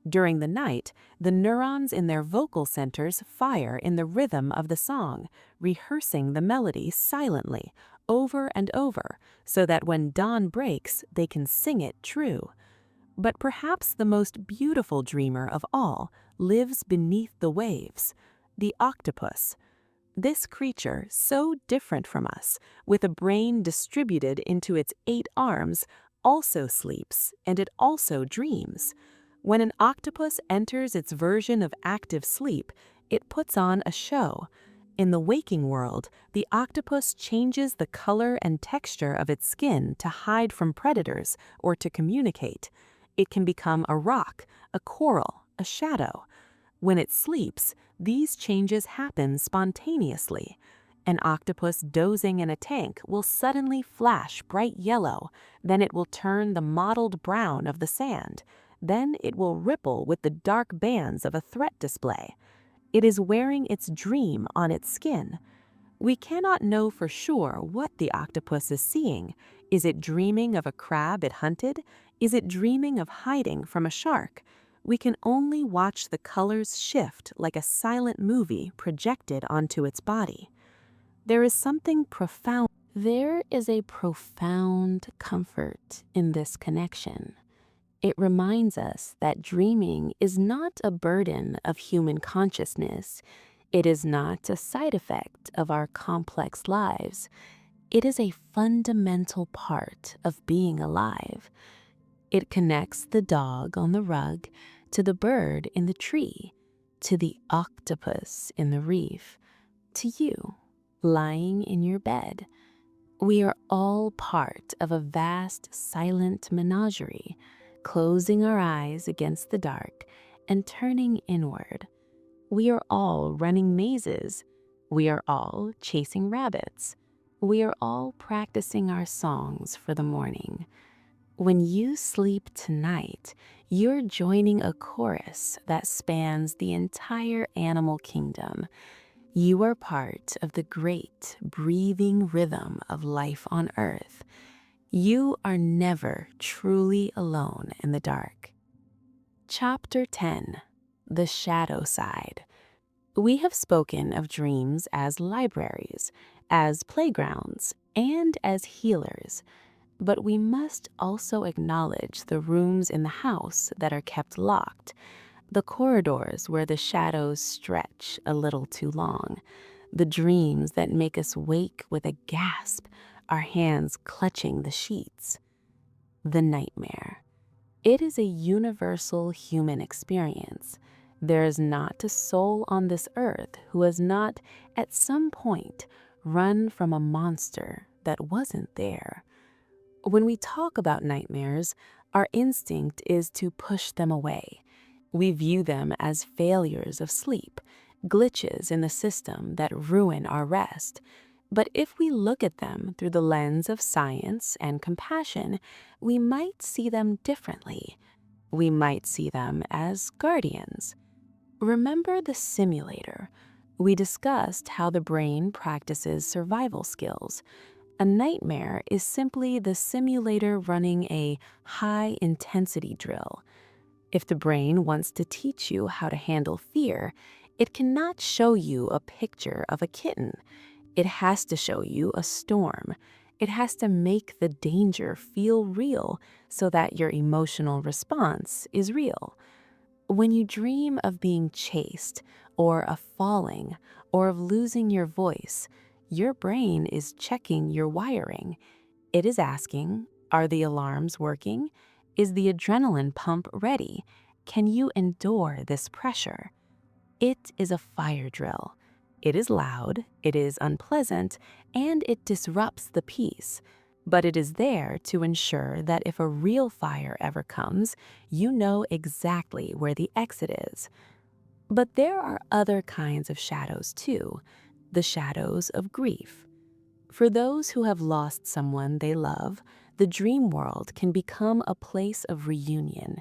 During the night, the neurons in their vocal centers fire in the rhythm of the song, rehearsing the melody silently, over and over, so that when dawn breaks, they can sing it true. But perhaps the most beautiful dreamer of all lives beneath the waves, the octopus. This creature, so different from us, with a brain distributed into its 8 arms, also sleeps, and it also dreams. When an octopus enters its version of active sleep, it puts on a show. In the waking world, the octopus changes the color and texture of its skin to hide from predators or to communicate. It can become a rock, a coral, a shadow. When it sleeps, these changes happen spontaneously. An octopus dozing in a tank will suddenly flash bright yellow, then it will turn the mottled brown of the sand. Then it will ripple with the dark bands of a threat display. It is wearing its dream on its skin. We cannot know for sure what the octopus is seeing. Is it dreaming of a crab it hunted? Is it dreaming of hiding from a shark? We can only watch the colors shift like a silent movie projected onto its body. There is something profound. There is a profound comfort in this connection. It reminds us that dreaming is not a burden of human consciousness. It is not a side effect of our complex lives. It is a fundamental part of being alive. It connects the dog on the rug to the bird in the tree, to the octopus in the reef, to you, lying in your bed. We are all part of a vast, silent menagerie, closing our eyes against the dark and turning inward. We are all running mazes. We are all chasing rabbits. We are all practicing our songs for the morning. When you sleep tonight, you're joining a chorus that spans the entire animal kingdom. You are part of the great breathing rhythm of life on Earth. You are never truly alone in the dark. Chapter 10: The Shadow Side. We have spoken of dreams as libraries, as playgrounds, and as healers. But we must also acknowledge the rooms in the house that are kept locked. The corridors where the shadows stretch a little too long, the dreams that make us wake with a gasp, our hands clutching the sheets. The nightmare. It is a universal human experience. There is not a soul on this earth who has not, at some point, run from a monster that wasn't there. When we talk about nightmares, our instinct is to push them away. We view them as failures of sleep, glitches in the system that ruin our rest. But if we look at them through the lens of science and compassion, we might see them differently. We might see them as guardians. Remember the simulator? We discussed how the brain practices survival skills. A nightmare is simply the simulator running a high-intensity drill. If the brain wants to teach you how to handle fear, it cannot show you a picture of a kitten. It has to show you a storm. It has to make the danger feel real so that your emotional response is real. When you dream of being chased, or of falling, or of losing your voice, your brain is checking your wiring. It is asking, are the alarms working? Is the adrenaline pump ready? Can you endure this pressure? It is a fire drill. It is loud, it is unpleasant, and it disrupts the peace. But it is there to ensure that if a real fire ever comes, you know exactly where the exit is. But there are other kinds of shadows too, the shadows of grief. For those who have lost someone they love, the dream world can become a place of reunion.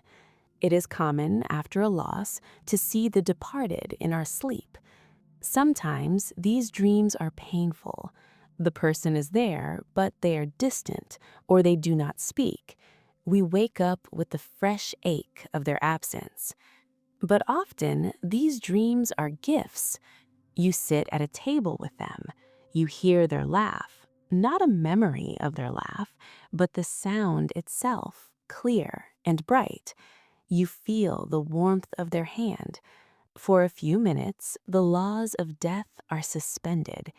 It is common after a loss to see the departed in our sleep. Sometimes these dreams are painful. The person is there, but they are distant or they do not speak. We wake up with the fresh ache of their absence. But often, these dreams are gifts. You sit at a table with them. You hear their laugh, not a memory of their laugh, but the sound itself, clear and bright. You feel the warmth of their hand. For a few minutes, the laws of death are suspended.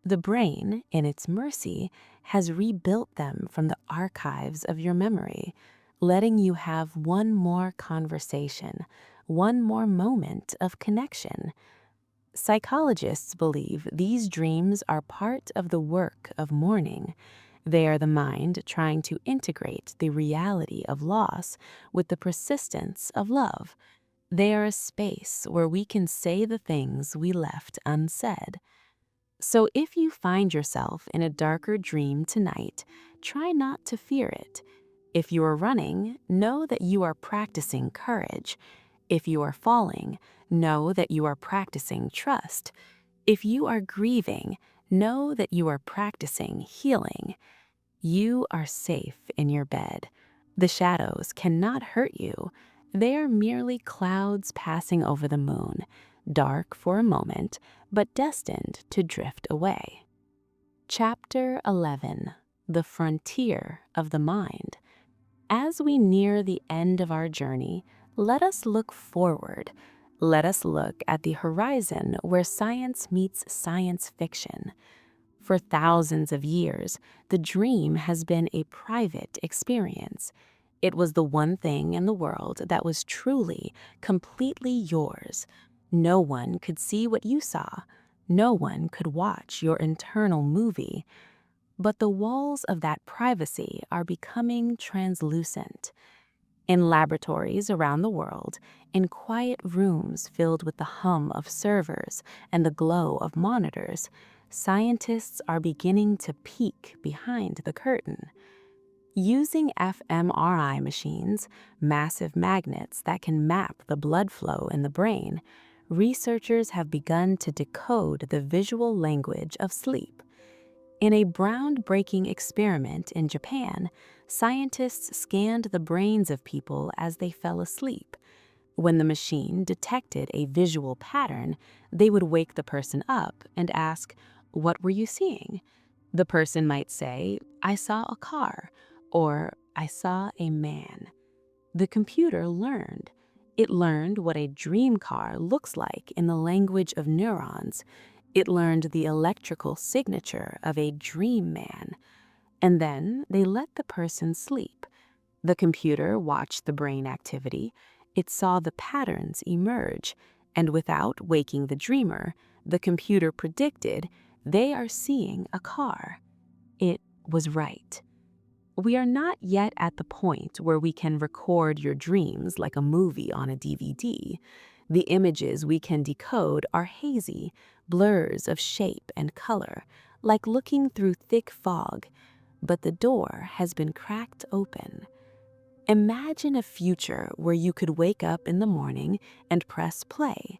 The brain, in its mercy, has rebuilt them from the archives of your memory, letting you have one more conversation, one more moment of connection. Psychologists believe these dreams are part of the work of mourning. They are the mind trying to integrate the reality of loss with the persistence of love. They are a space where we can say the things we left unsaid. So if you find yourself in a darker dream tonight, try not to fear it. If you are running, know that you are practicing courage. If you are falling, know that you are practicing trust. If you are grieving, know that you are practicing healing. You are safe in your bed. The shadows cannot hurt you. They are merely clouds passing over the moon, dark for a moment, but destined to drift away. Chapter 11. The Frontier of the Mind. As we near the end of our journey, let us look forward. Let us look at the horizon where science meets science fiction. For thousands of years, the dream has been a private experience. It was the one thing in the world that was truly, completely yours. No one could see what you saw. No one could watch your internal movie. But the walls of that privacy are becoming translucent. In laboratories around the world, in quiet rooms filled with the hum of servers and the glow of monitors, scientists are beginning to peek behind the curtain. Using fMRI machines, massive magnets that can map the blood flow in the brain, researchers have begun to decode the visual language of sleep. In a groundbreaking experiment in Japan, scientists scanned the brains of people as they fell asleep. When the machine detected a visual pattern, they would wake the person up and ask, "What were you seeing?" The person might say, "I saw a car," or "I saw a man." The computer learned. It learned what a dream car looks like in the language of neurons. It learned the electrical signature of a dream man. And then they let the person sleep. The computer watched the brain activity. It saw the patterns emerge. And without waking the dreamer, the computer predicted they are seeing a car. It was right. We are not yet at the point where we can record your dreams like a movie on a DVD. The images we can decode are hazy, blurs of shape and color, like looking through thick fog. But the door has been cracked open. Imagine a future where you could wake up in the morning and press play.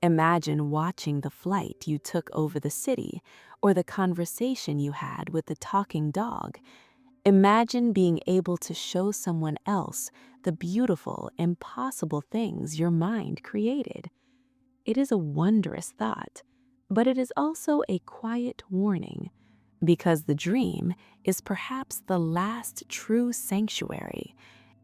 Imagine watching the flight you took over the city or the conversation you had with the talking dog. Imagine being able to show someone else the beautiful, impossible things your mind created. It is a wondrous thought, but it is also a quiet warning, because the dream is perhaps the last true sanctuary.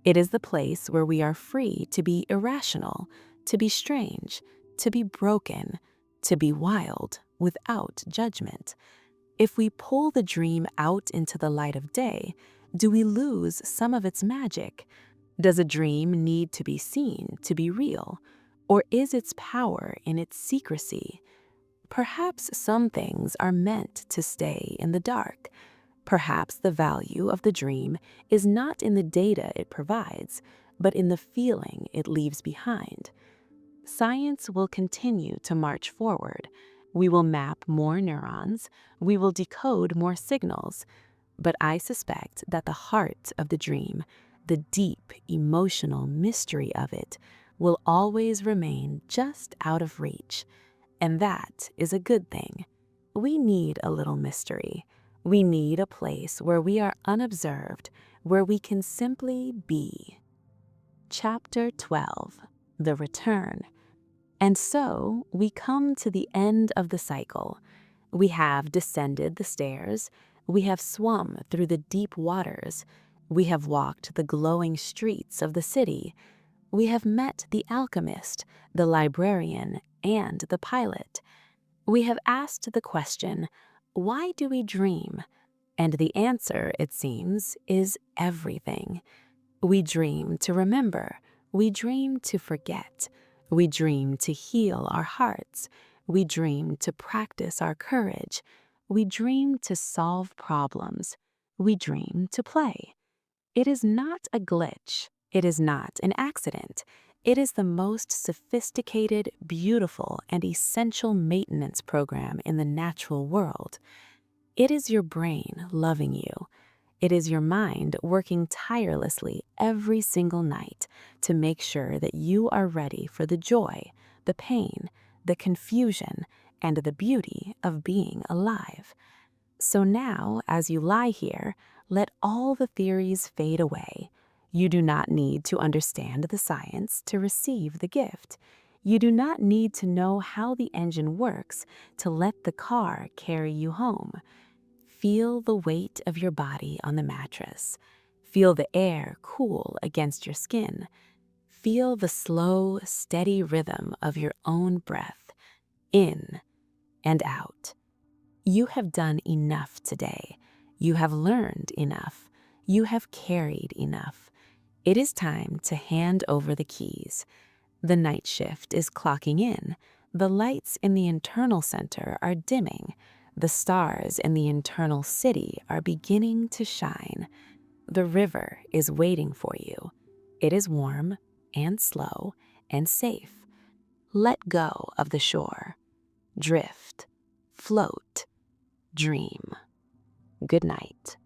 It is the place where we are free to be irrational, to be strange, to be broken, to be wild without judgment. If we pull the dream out into the light of day, do we lose some of its magic? Does a dream need to be seen to be real? Or is its power in its secrecy? Perhaps some things are meant to stay in the dark. Perhaps the value of the dream is not in the data it provides, but in the feeling it leaves behind. Science will continue to march forward. We will map more neurons, we will decode more signals, but I suspect that the heart of the dream, the deep emotional mystery of it, will always remain just out of reach. And that is a good thing. We need a little mystery. We need a place where we are unobserved, where we can simply be. Chapter 12: The Return. And so we come to the end of the cycle. We have descended the stairs. We have swum through the deep waters. We have walked the glowing streets of the city. We have met the alchemist, the librarian, and the pilot. We have asked the question, why do we dream? And the answer, it seems, is everything. We dream to remember. We dream to forget. We dream to heal our hearts. We dream to practice our courage. We dream to solve problems. We dream to play. It is not a glitch. It is not an accident. It is the most sophisticated, beautiful, and essential maintenance program in the natural world. It is your brain loving you. It is your mind working tirelessly every single night to make sure that you are ready for the joy, the pain, the confusion, and the beauty of being alive. So now, as you lie here, let all the theories fade away. You do not need to understand the science to receive the gift. You do not need to know how the engine works to let the car carry you home. Feel the weight of your body on the mattress. Feel the air cool against your skin. Feel the slow, steady rhythm of your own breath, in and out. You have done enough today. You have learned enough. You have carried enough. It is time to hand over the keys. The night shift is clocking in. The lights in the internal center are dimming. The stars in the internal city are beginning to shine. The river is waiting for you. It is warm and slow and safe. Let go of the shore. Drift. Float. Dream. Good night.